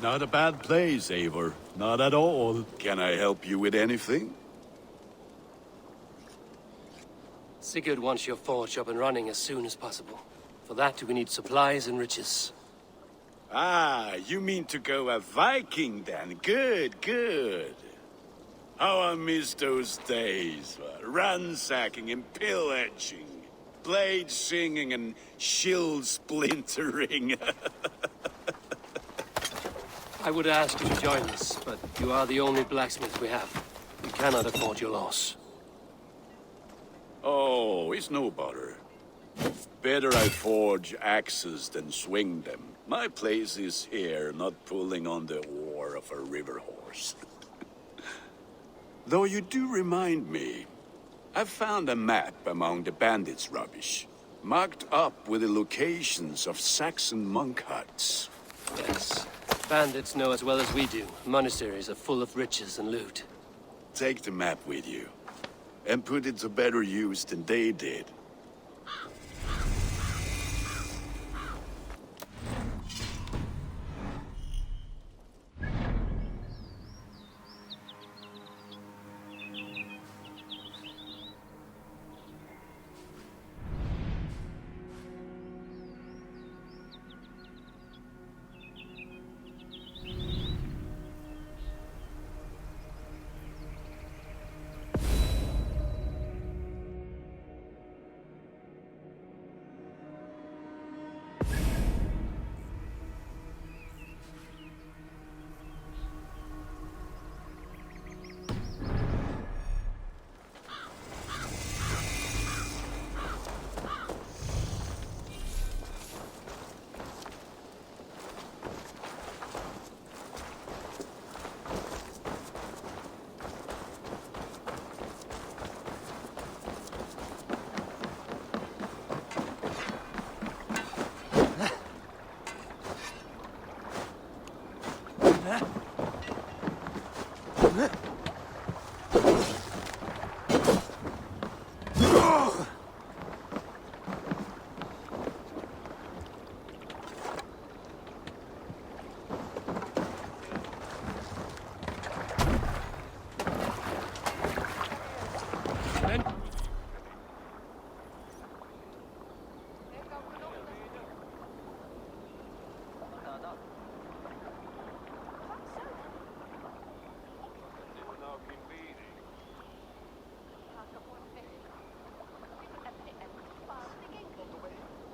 Not a bad place, Eivor. Not at all. Can I help you with anything? Sigurd wants your forge up and running as soon as possible. For that, we need supplies and riches. Ah, you mean to go a Viking then? Good, good. How I miss those days. Ransacking and pillaging. Blade singing and shield splintering. I would ask you to join us, but you are the only blacksmith we have. We cannot afford your loss. Oh, it's no bother. Better I forge axes than swing them. My place is here, not pulling on the oar of a river horse. Though you do remind me, I found a map among the bandits' rubbish, marked up with the locations of Saxon monk huts. Yes. Bandits know as well as we do. Monasteries are full of riches and loot. Take the map with you, and put it to better use than they did.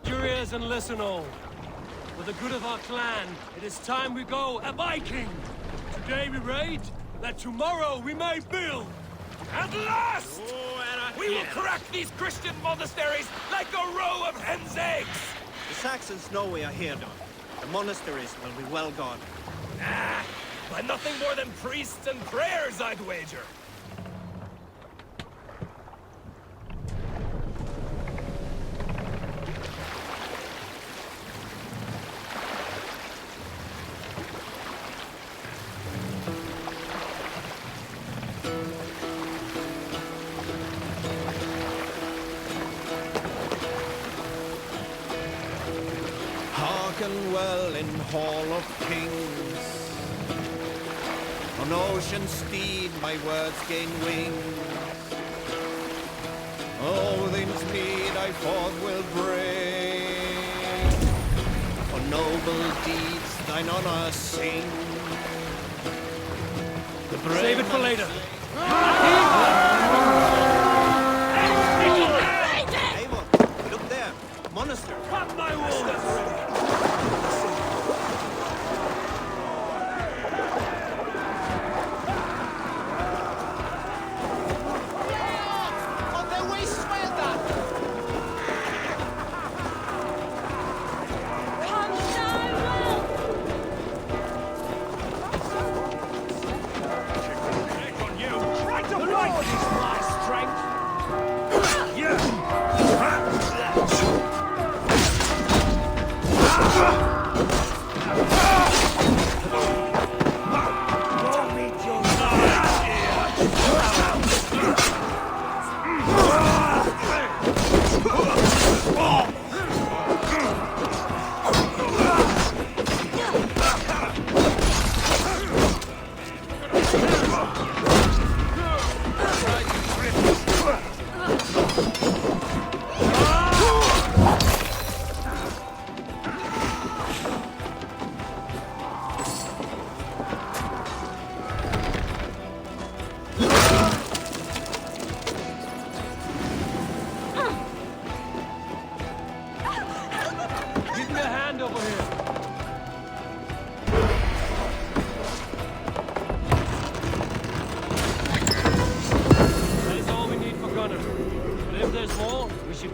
Ears and listen all. For the good of our clan, it is time we go a Viking. Today we raid, that tomorrow we may build. At last! We will crack these Christian monasteries like a row of hen's eggs! The Saxons know we are here, Don. The monasteries will be well guarded. Ah, by nothing more than priests and prayers, I'd wager. Hearken well in Hall of Kings. On ocean steed my words gain wings. Odin's mead I forth will bring. On noble deeds thine honor sing. The brave Save it for later. Eivor, look there. Monastery. Cut my wounds!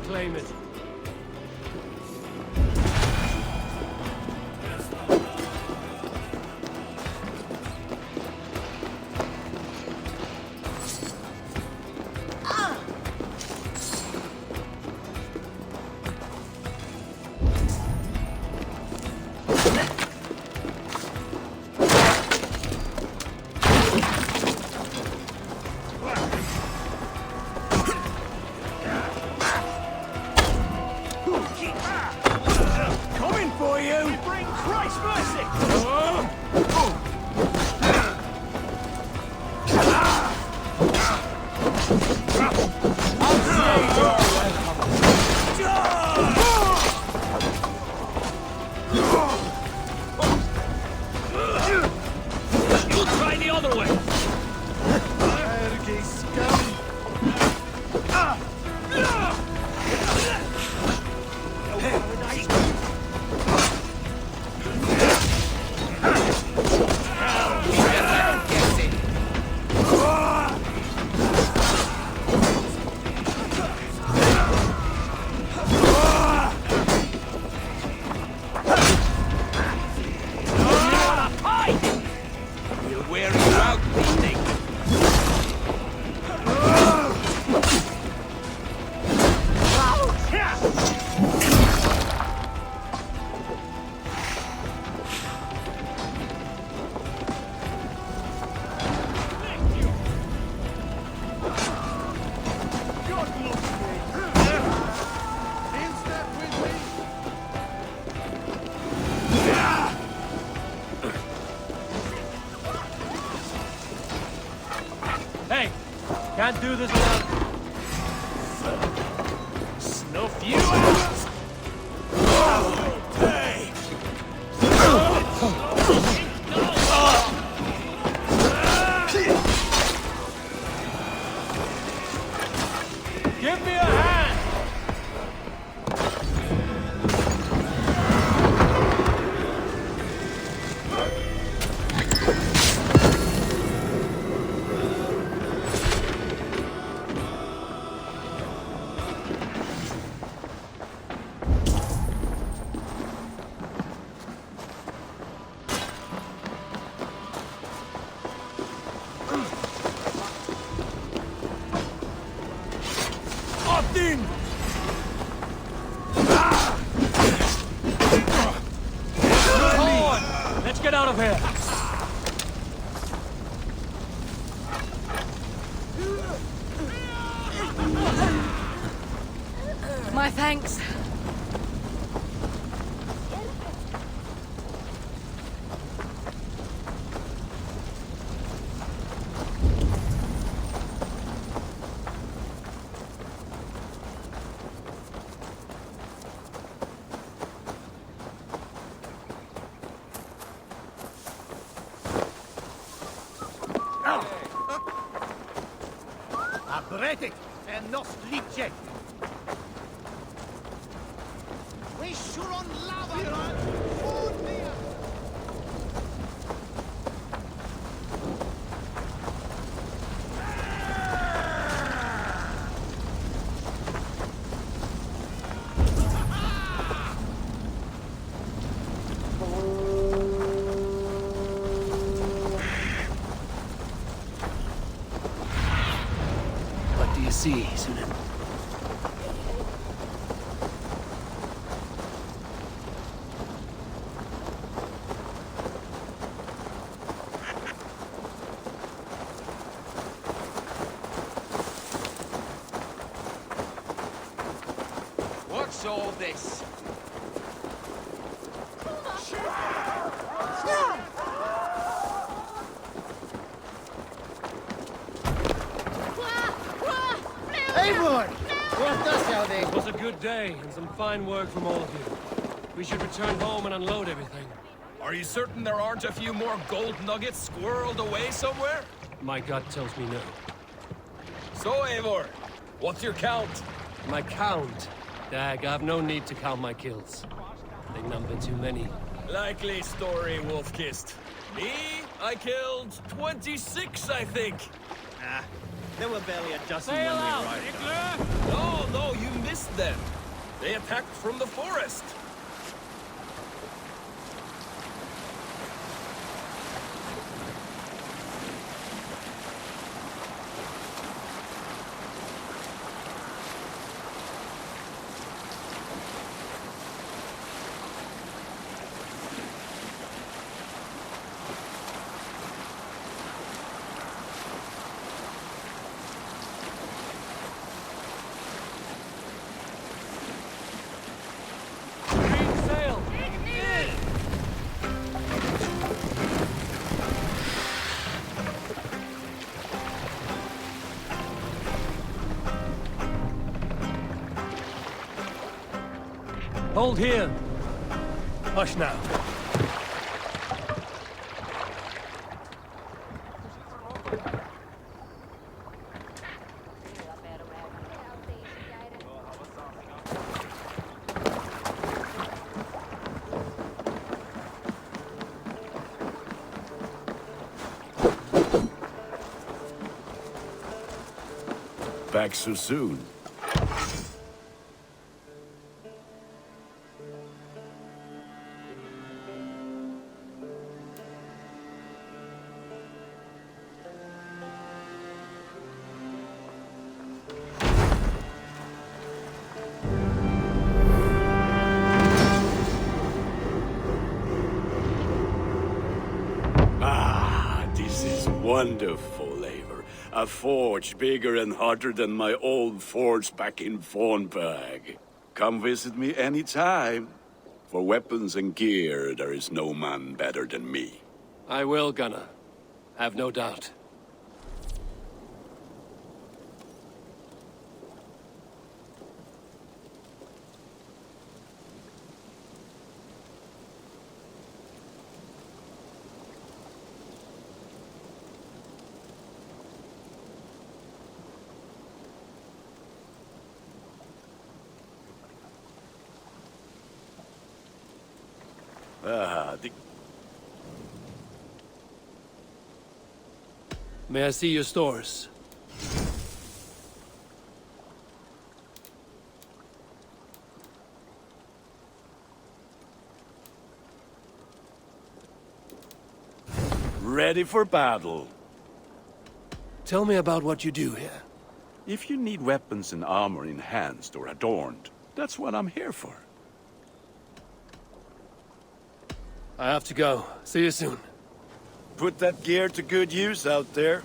Claim it. Can't do this without... Snuff you out! Hey! Give me a hand! Let's get out of here! My thanks. Retet, en nos liče. We should on lava. What do you see, Sunan? What's all this? Eivor! What does y'all think? It was a good day, and some fine work from all of you. We should return home and unload everything. Are you certain there aren't a few more gold nuggets squirreled away somewhere? My gut tells me no. So, Eivor, what's your count? My count? Dag, I've no need to count my kills. They number too many. Likely story, Wolfkist. Me? I killed 26, I think. Ah, there were barely a dozen Sail when we out, arrived. No, you missed them. They attacked from the forest. Hold here. Hush now. Back so soon. This is wonderful, Eivor. A forge bigger and hotter than my old forge back in Fornburg. Come visit me anytime. For weapons and gear, there is no man better than me. I will, Gunnar. Have no doubt. May I see your stores? Ready for battle. Tell me about what you do here. If you need weapons and armor enhanced or adorned, that's what I'm here for. I have to go. See you soon. Put that gear to good use out there.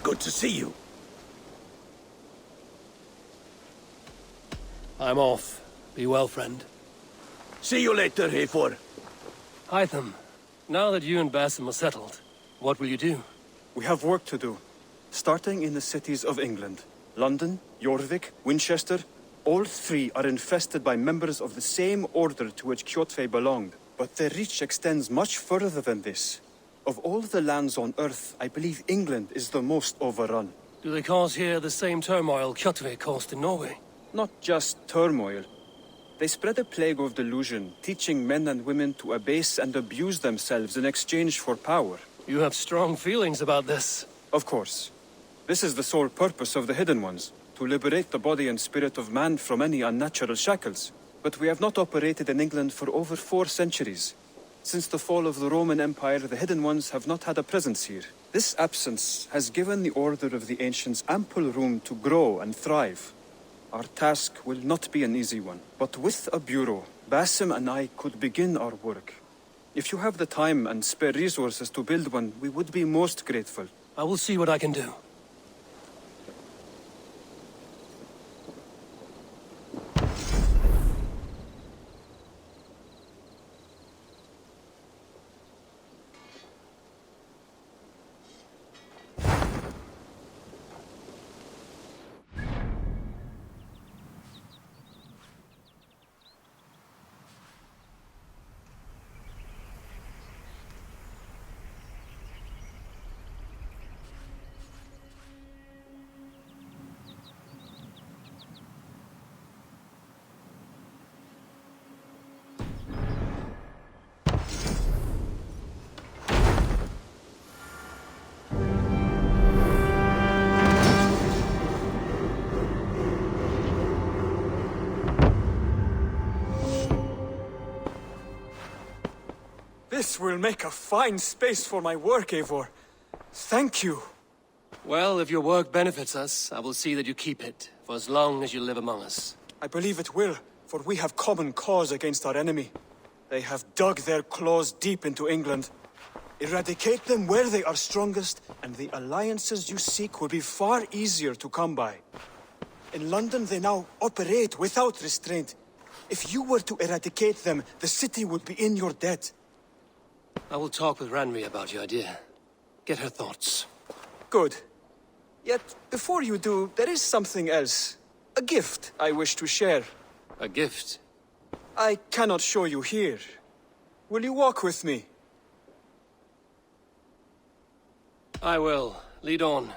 Good to see you. I'm off. Be well, friend. See you later, Eivor. Hytham, now that you and Basim are settled, what will you do? We have work to do, starting in the cities of England. London, Jorvik, Winchester. All three are infested by members of the same order to which Kjotve belonged. But their reach extends much further than this. Of all the lands on Earth, I believe England is the most overrun. Do they cause here the same turmoil Kjotve caused in Norway? Not just turmoil. They spread a plague of delusion, teaching men and women to abase and abuse themselves in exchange for power. You have strong feelings about this. Of course. This is the sole purpose of the Hidden Ones, to liberate the body and spirit of man from any unnatural shackles. But we have not operated in England for over 4 centuries. Since the fall of the Roman Empire, the Hidden Ones have not had a presence here. This absence has given the Order of the Ancients ample room to grow and thrive. Our task will not be an easy one, but with a bureau, Basim and I could begin our work. If you have the time and spare resources to build one, we would be most grateful. I will see what I can do. This will make a fine space for my work, Eivor. Thank you. Well, if your work benefits us, I will see that you keep it, for as long as you live among us. I believe it will, for we have common cause against our enemy. They have dug their claws deep into England. Eradicate them where they are strongest, and the alliances you seek will be far easier to come by. In London, they now operate without restraint. If you were to eradicate them, the city would be in your debt. I will talk with Ranri about your idea. Get her thoughts. Good. Yet, before you do, there is something else. A gift I wish to share. A gift? I cannot show you here. Will you walk with me? I will. Lead on.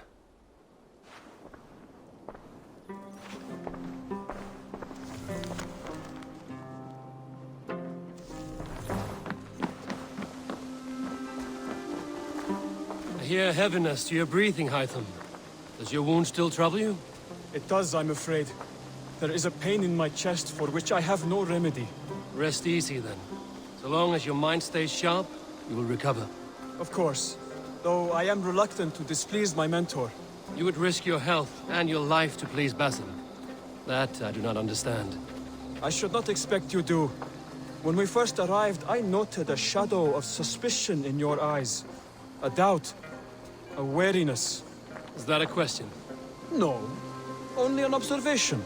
I hear heaviness to your breathing, Hytham. Does your wound still trouble you? It does, I'm afraid. There is a pain in my chest for which I have no remedy. Rest easy, then. So long as your mind stays sharp, you will recover. Of course. Though I am reluctant to displease my mentor. You would risk your health and your life to please Basim. That I do not understand. I should not expect you do. When we first arrived, I noted a shadow of suspicion in your eyes. A doubt. A wariness. Is that a question? No. Only an observation.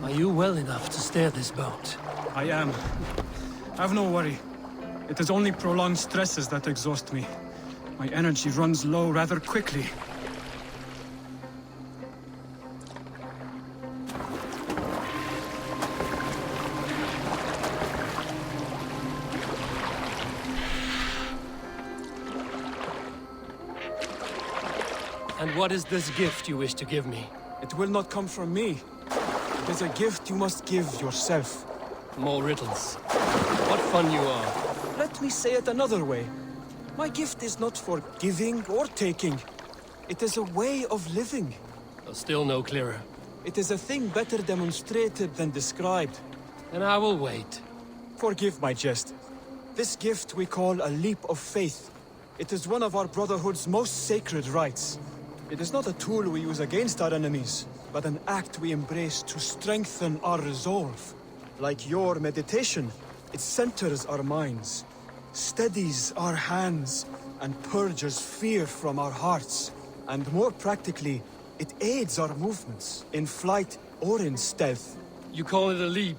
Are you well enough to steer this boat? I am. Have no worry. It is only prolonged stresses that exhaust me. My energy runs low rather quickly. And what is this gift you wish to give me? It will not come from me. It is a gift you must give yourself. More riddles. What fun you are. Let me say it another way. My gift is not for giving or taking. It is a way of living. Still no clearer. It is a thing better demonstrated than described. Then I will wait. Forgive my jest. This gift we call a leap of faith. It is one of our Brotherhood's most sacred rites. It is not a tool we use against our enemies, but an act we embrace to strengthen our resolve. Like your meditation, it centers our minds, steadies our hands, and purges fear from our hearts. And more practically, it aids our movements, in flight or in stealth. You call it a leap,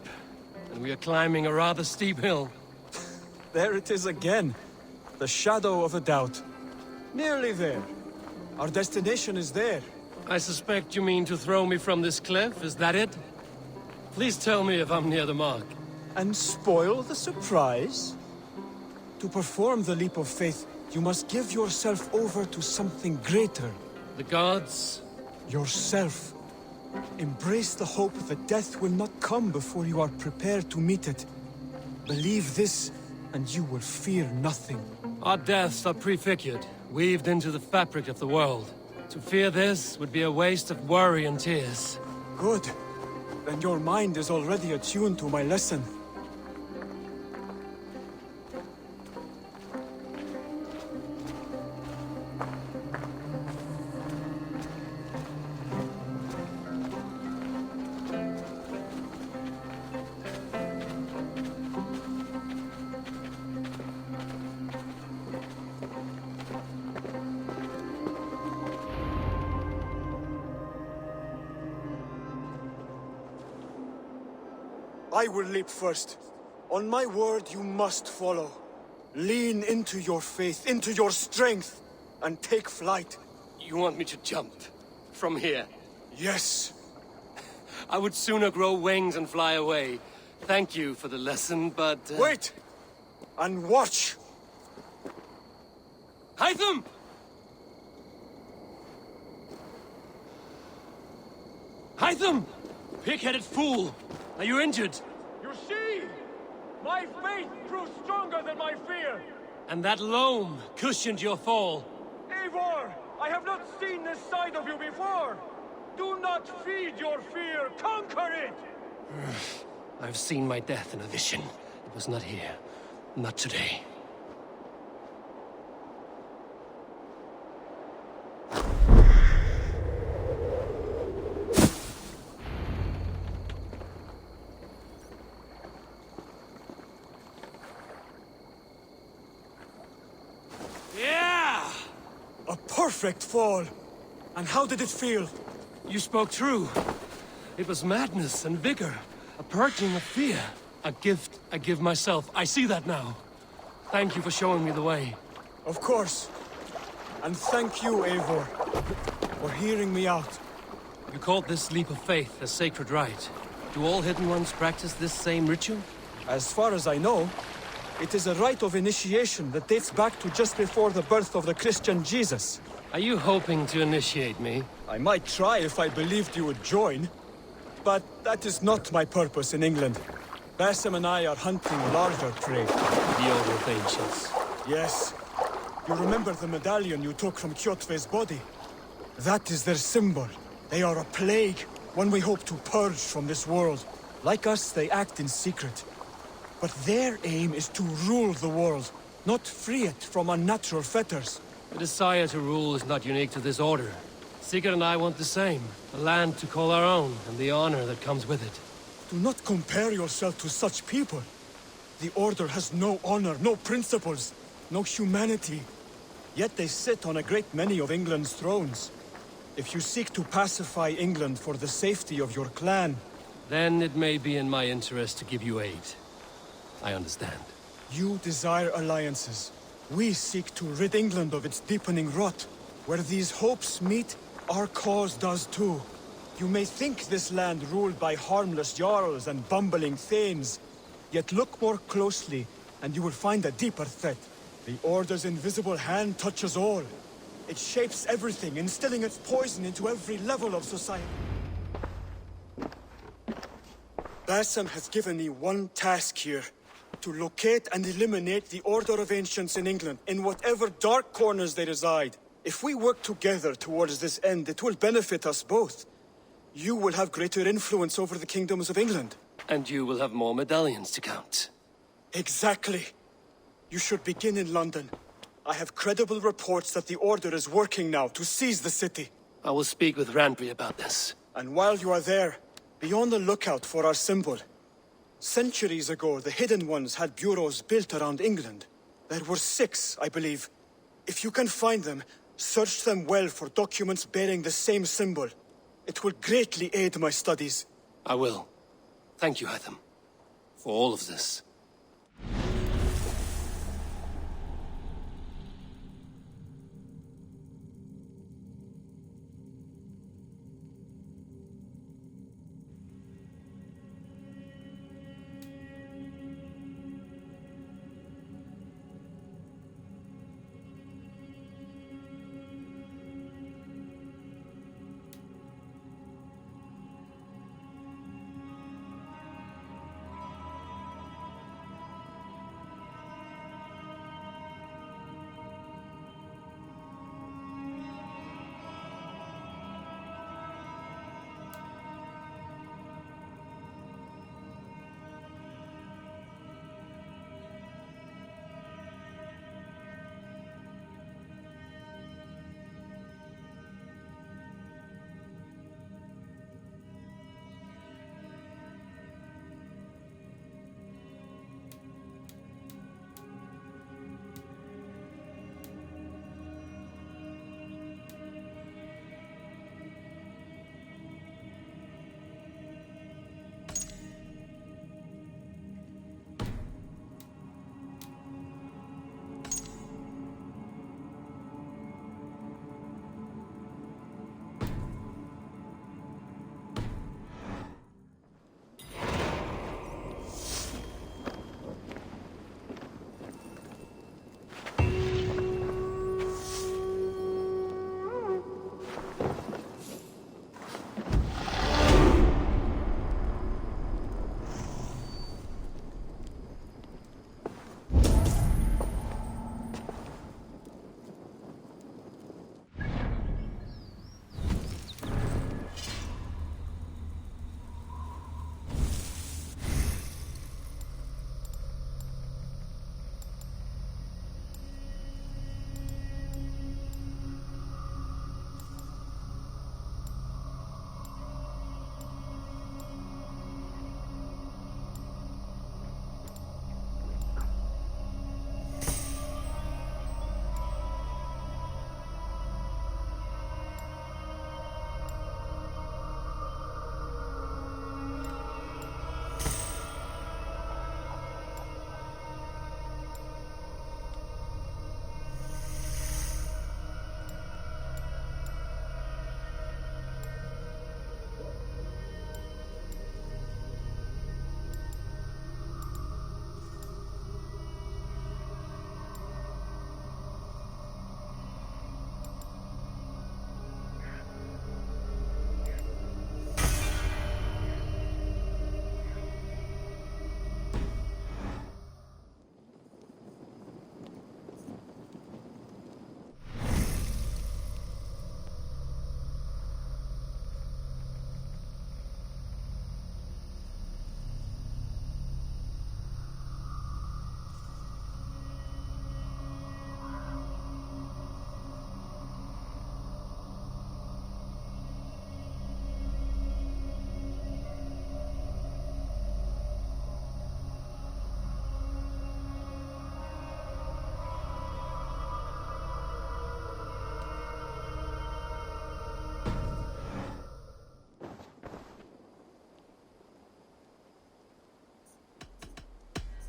and we are climbing a rather steep hill. There it is again. the shadow of a doubt. Nearly there. Our destination is there. I suspect you mean to throw me from this cliff, is that it? Please tell me if I'm near the mark. And spoil the surprise? To perform the leap of faith, you must give yourself over to something greater. The gods? Yourself. Embrace the hope that death will not come before you are prepared to meet it. Believe this, and you will fear nothing. Our deaths are prefigured, weaved into the fabric of the world. To fear this would be a waste of worry and tears. Good. Then your mind is already attuned to my lesson. I will leap first. On my word, you must follow. Lean into your faith, into your strength, and take flight. You want me to jump? From here? Yes. I would sooner grow wings and fly away. Thank you for the lesson, but... Wait! And watch! Hytham! Hytham! Pig-headed fool! Are you injured? You see? My faith proved stronger than my fear! And that loam cushioned your fall. Eivor! I have not seen this side of you before! Do not feed your fear, conquer it! I've seen my death in a vision. It was not here. Not today. A perfect fall! And how did it feel? You spoke true. It was madness and vigor. A purging of fear. A gift I give myself. I see that now. Thank you for showing me the way. Of course. And thank you, Eivor, for hearing me out. You called this leap of faith a sacred rite. Do all Hidden Ones practice this same ritual? As far as I know, it is a rite of initiation that dates back to just before the birth of the Christian Jesus. Are you hoping to initiate me? I might try if I believed you would join. But that is not my purpose in England. Basim and I are hunting larger prey. The Order of Ancients. Yes. You remember the medallion you took from Kjotve's body? That is their symbol. They are a plague, one we hope to purge from this world. Like us, they act in secret. But their aim is to rule the world, not free it from unnatural fetters. The desire to rule is not unique to this order. Sigurd and I want the same. A land to call our own, and the honor that comes with it. Do not compare yourself to such people. The Order has no honor, no principles, no humanity. Yet they sit on a great many of England's thrones. If you seek to pacify England for the safety of your clan... Then it may be in my interest to give you aid. I understand. You desire alliances. We seek to rid England of its deepening rot. Where these hopes meet, our cause does too. You may think this land ruled by harmless jarls and bumbling thanes. Yet look more closely, and you will find a deeper threat. The Order's invisible hand touches all. It shapes everything, instilling its poison into every level of society. Basim has given me one task here. To locate and eliminate the Order of Ancients in England, in whatever dark corners they reside. If we work together towards this end, it will benefit us both. You will have greater influence over the kingdoms of England. And you will have more medallions to count. Exactly. You should begin in London. I have credible reports that the Order is working now to seize the city. I will speak with Randvi about this. And while you are there, be on the lookout for our symbol. Centuries ago, the Hidden Ones had bureaus built around England. There were 6, I believe. If you can find them, search them well for documents bearing the same symbol. It will greatly aid my studies. I will. Thank you, Hytham, for all of this.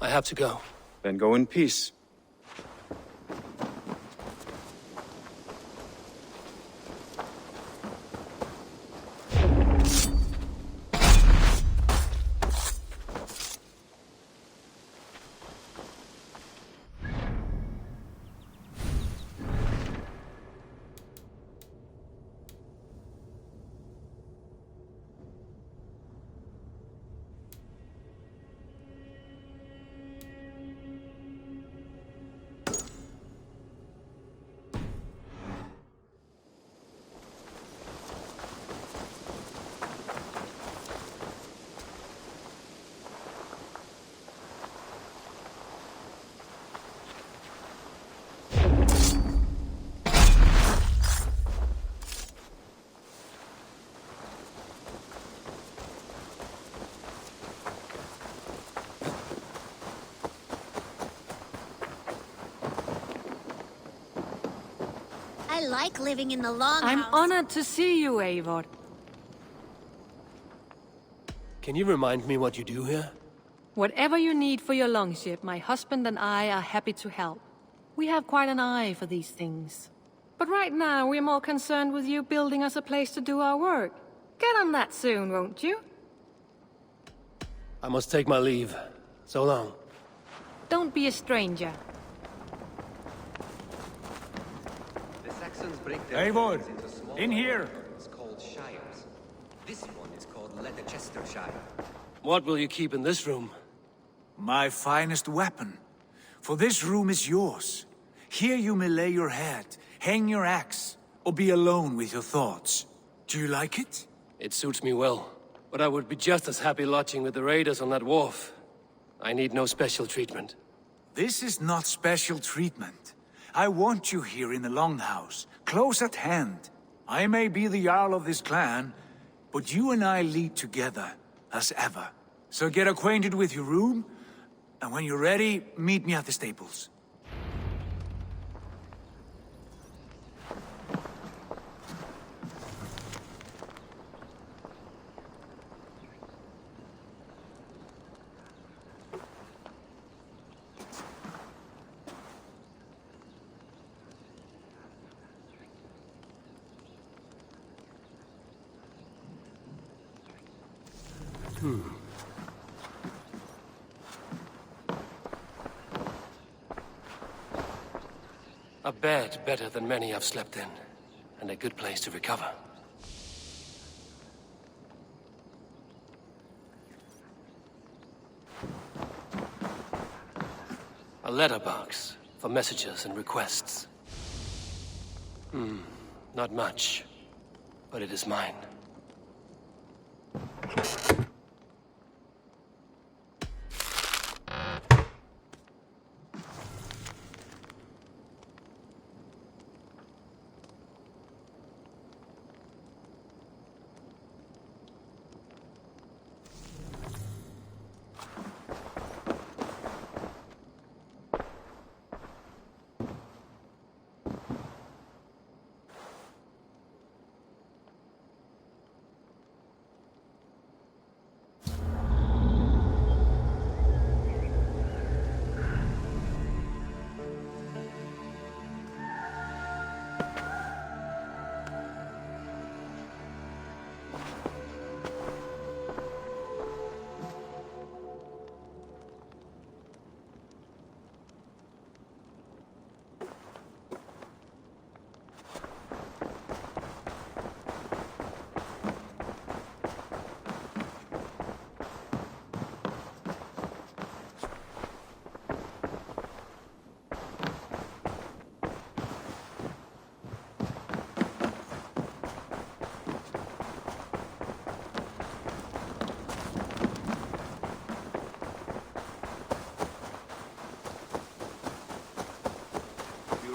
I have to go. Then go in peace. I like living in the Longhouse. I'm honored to see you, Eivor. Can you remind me what you do here? Whatever you need for your longship, my husband and I are happy to help. We have quite an eye for these things. But right now, we're more concerned with you building us a place to do our work. Get on that soon, won't you? I must take my leave. So long. Don't be a stranger. The Saxons break their Eivor, lands into small in here. It's called shires. This one is called Leicestershire. What will you keep in this room? My finest weapon. For this room is yours. Here you may lay your head, hang your axe, or be alone with your thoughts. Do you like it? It suits me well. But I would be just as happy lodging with the raiders on that wharf. I need no special treatment. This is not special treatment. I want you here in the Longhouse, close at hand. I may be the Jarl of this clan, but you and I lead together, as ever. So get acquainted with your room, and when you're ready, meet me at the stables. A bed better than many I've slept in, and a good place to recover. A letterbox for messages and requests. Not much, but it is mine.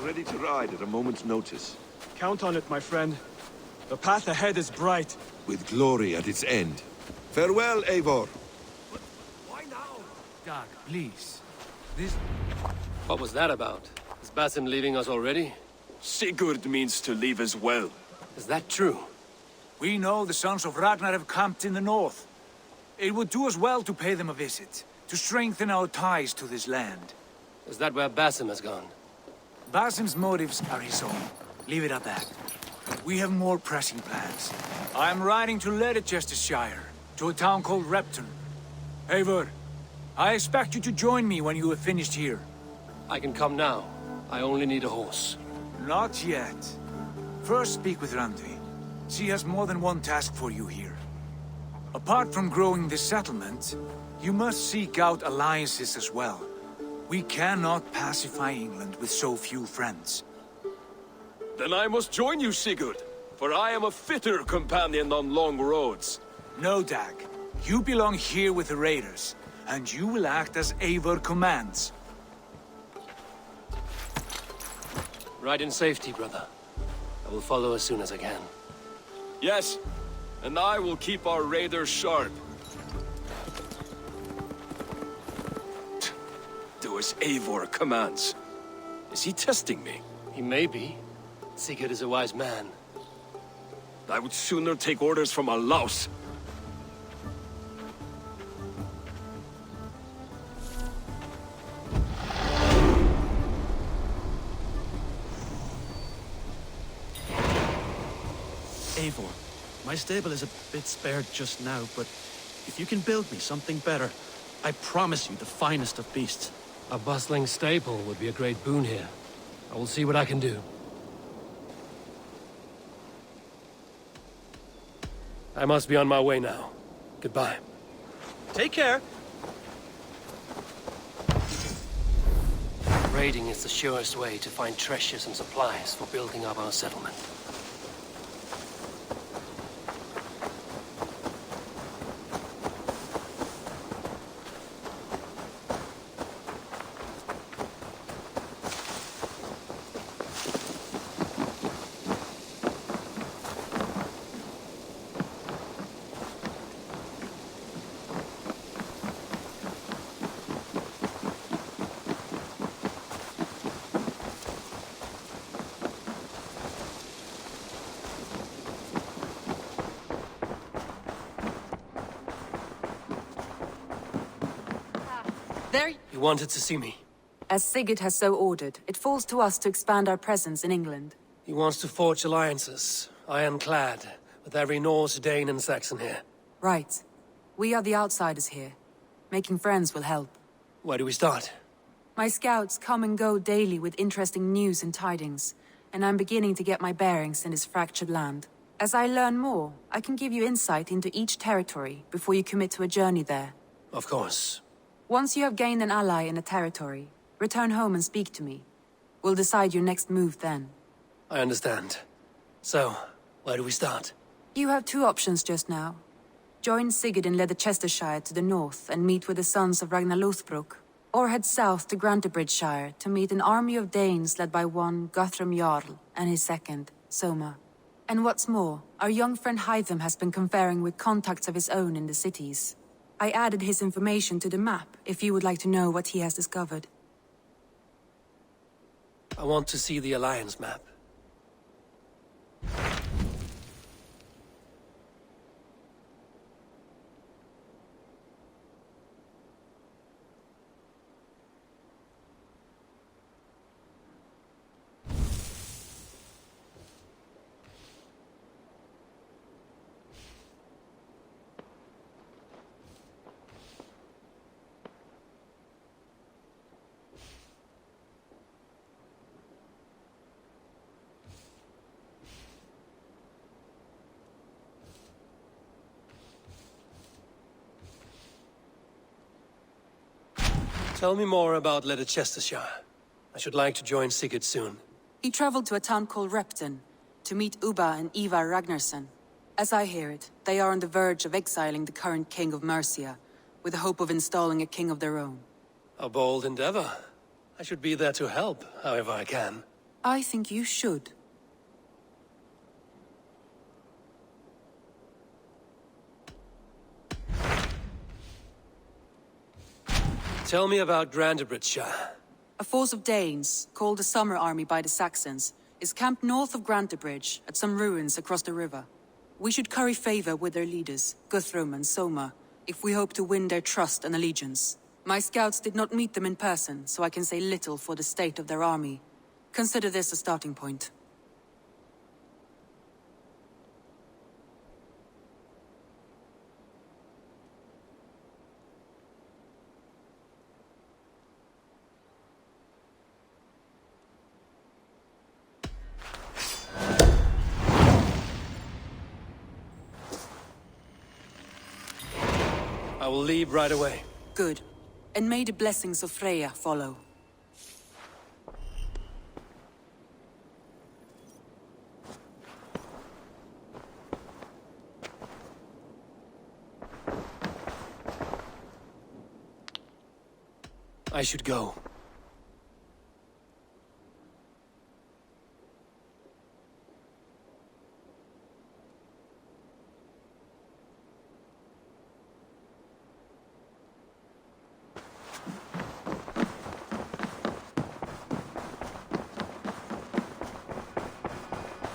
Ready to ride at a moment's notice. Count on it, my friend. The path ahead is bright. With glory at its end. Farewell, Eivor. Why now? Dag, please. This... What was that about? Is Basim leaving us already? Sigurd means to leave as well. Is that true? We know the sons of Ragnar have camped in the north. It would do us well to pay them a visit, to strengthen our ties to this land. Is that where Basim has gone? Basim's motives are his own. Leave it at that. We have more pressing plans. I am riding to Leicestershire, to a town called Repton. Eivor, I expect you to join me when you have finished here. I can come now. I only need a horse. Not yet. First speak with Randvi. She has more than one task for you here. Apart from growing this settlement, you must seek out alliances as well. We cannot pacify England with so few friends. Then I must join you, Sigurd, for I am a fitter companion on long roads. No, Dag. You belong here with the raiders, and you will act as Eivor commands. Ride in safety, brother. I will follow as soon as I can. Yes, and I will keep our raiders sharp. Do as Eivor commands. Is he testing me? He may be. Sigurd is a wise man. I would sooner take orders from a louse. Eivor, my stable is a bit spared just now, but if you can build me something better, I promise you the finest of beasts. A bustling stable would be a great boon here. I will see what I can do. I must be on my way now. Goodbye. Take care. Raiding is the surest way to find treasures and supplies for building up our settlement. There. You wanted to see me? As Sigurd has so ordered, it falls to us to expand our presence in England. He wants to forge alliances, ironclad, with every Norse, Dane, and Saxon here. Right. We are the outsiders here. Making friends will help. Where do we start? My scouts come and go daily with interesting news and tidings, and I'm beginning to get my bearings in this fractured land. As I learn more, I can give you insight into each territory before you commit to a journey there. Of course. Once you have gained an ally in a territory, return home and speak to me. We'll decide your next move then. I understand. So, where do we start? You have two options just now. Join Sigurd in Leicestershire to the north and meet with the sons of Ragnar Lothbrok, or head south to Grantebridgesshire to meet an army of Danes led by one Guthrum Jarl and his second, Soma. And what's more, our young friend Hytham has been conferring with contacts of his own in the cities. I added his information to the map, if you would like to know what he has discovered. I want to see the Alliance map. Tell me more about Leicestershire. I should like to join Sigurd soon. He traveled to a town called Repton, to meet Ubba and Ivar Ragnarsson. As I hear it, they are on the verge of exiling the current king of Mercia, with the hope of installing a king of their own. A bold endeavor. I should be there to help, however I can. I think you should. Tell me about Grantebridgesshire. A force of Danes, called the Summer Army by the Saxons, is camped north of Grantebridge, at some ruins across the river. We should curry favor with their leaders, Guthrum and Soma, if we hope to win their trust and allegiance. My scouts did not meet them in person, so I can say little for the state of their army. Consider this a starting point. I will leave right away. Good. And may the blessings of Freya follow. I should go.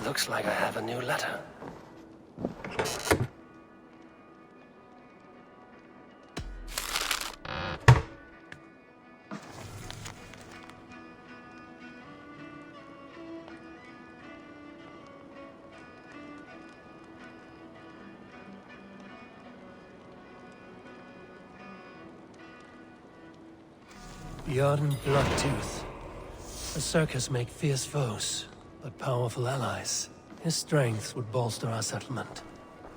Looks like I have a new letter. Bjorn Bloodtooth. The circus make fierce foes, but powerful allies. His strength would bolster our settlement.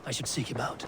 I should seek him out.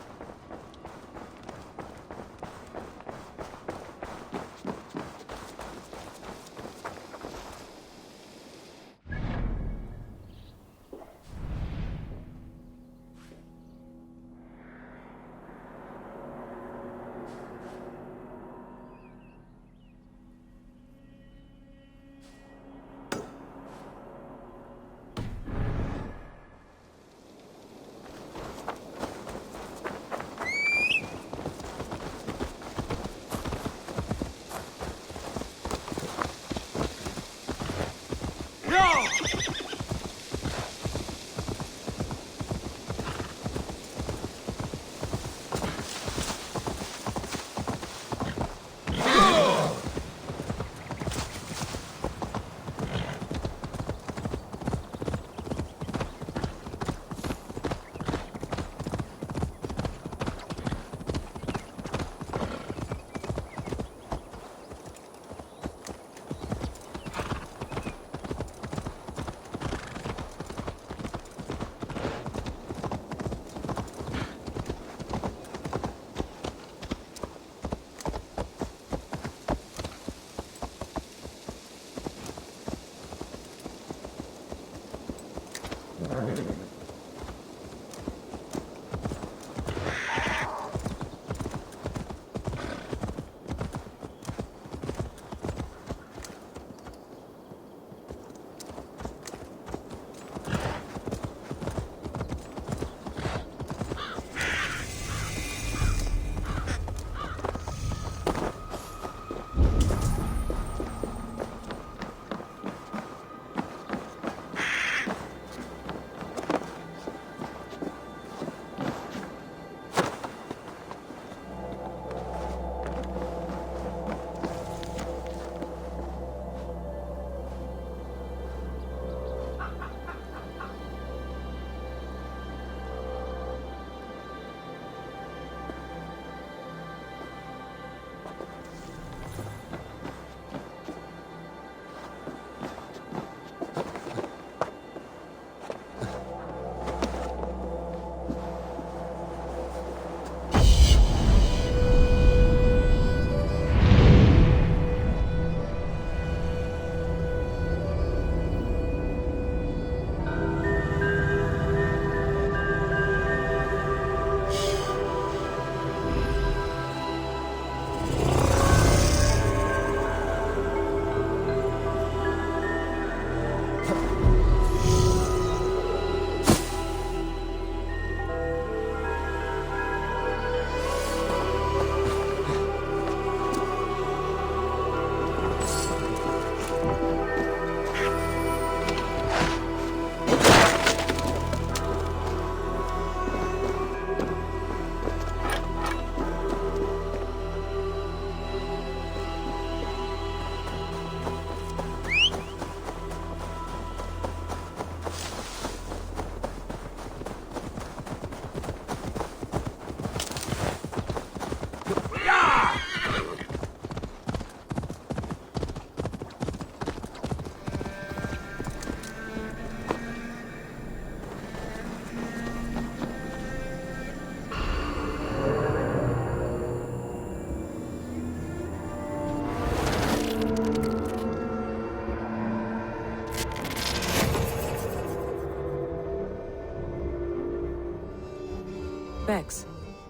Vex.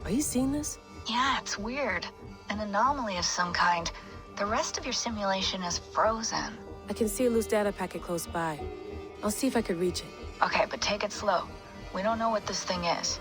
Are you seeing this? Yeah, it's weird. An anomaly of some kind. The rest of your simulation is frozen. I can see a loose data packet close by. I'll see if I could reach it. Okay, but take it slow. We don't know what this thing is.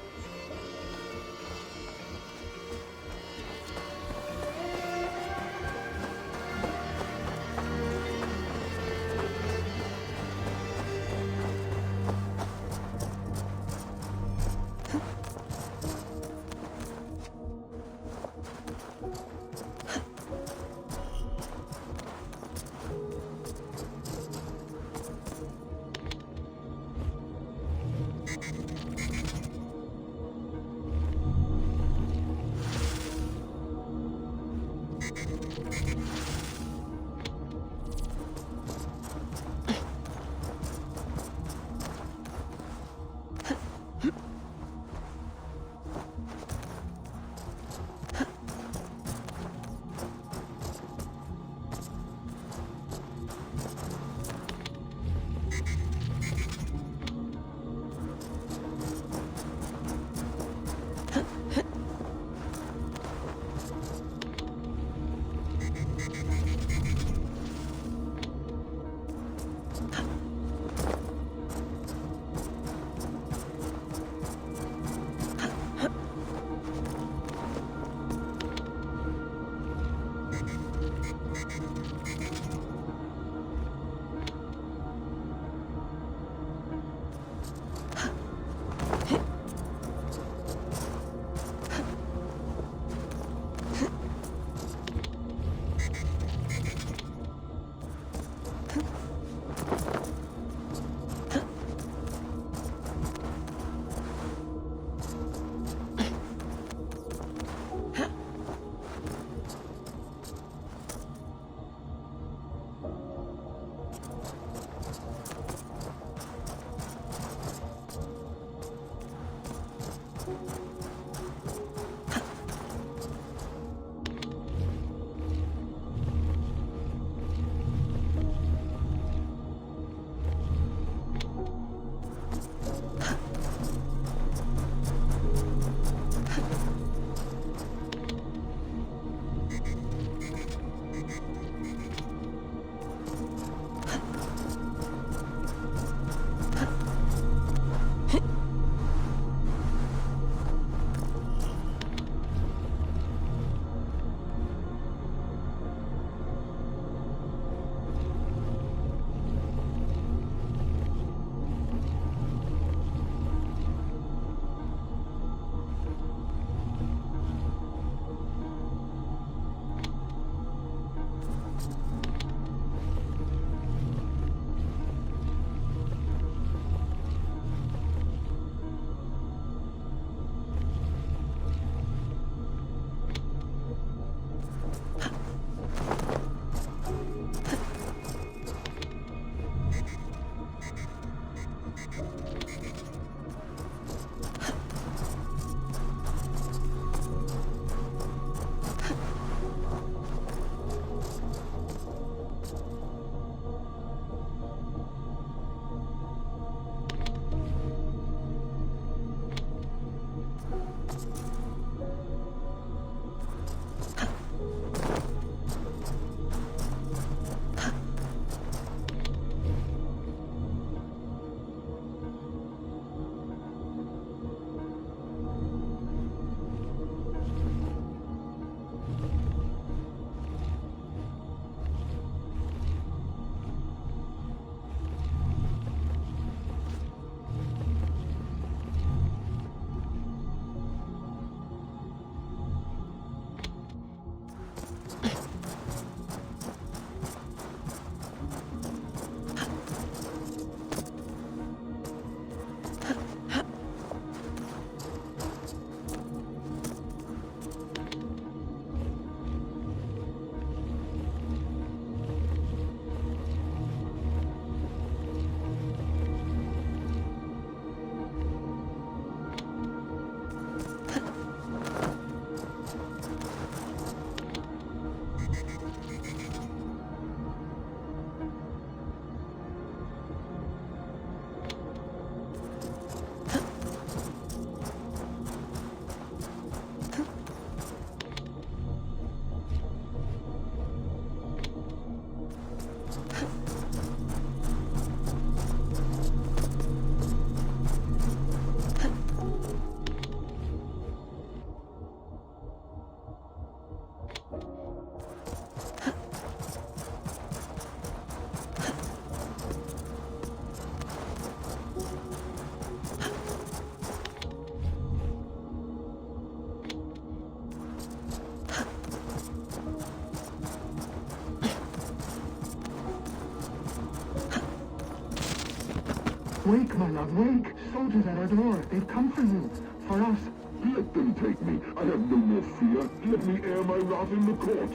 Wake, my love, wake! Soldiers at our door. They've come for you. For us. Let them take me. I have no more fear. Let me air my wrath in the courts.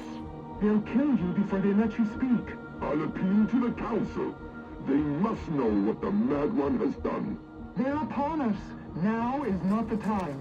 They'll kill you before they let you speak. I'll appeal to the council. They must know what the Mad One has done. They're upon us. Now is not the time.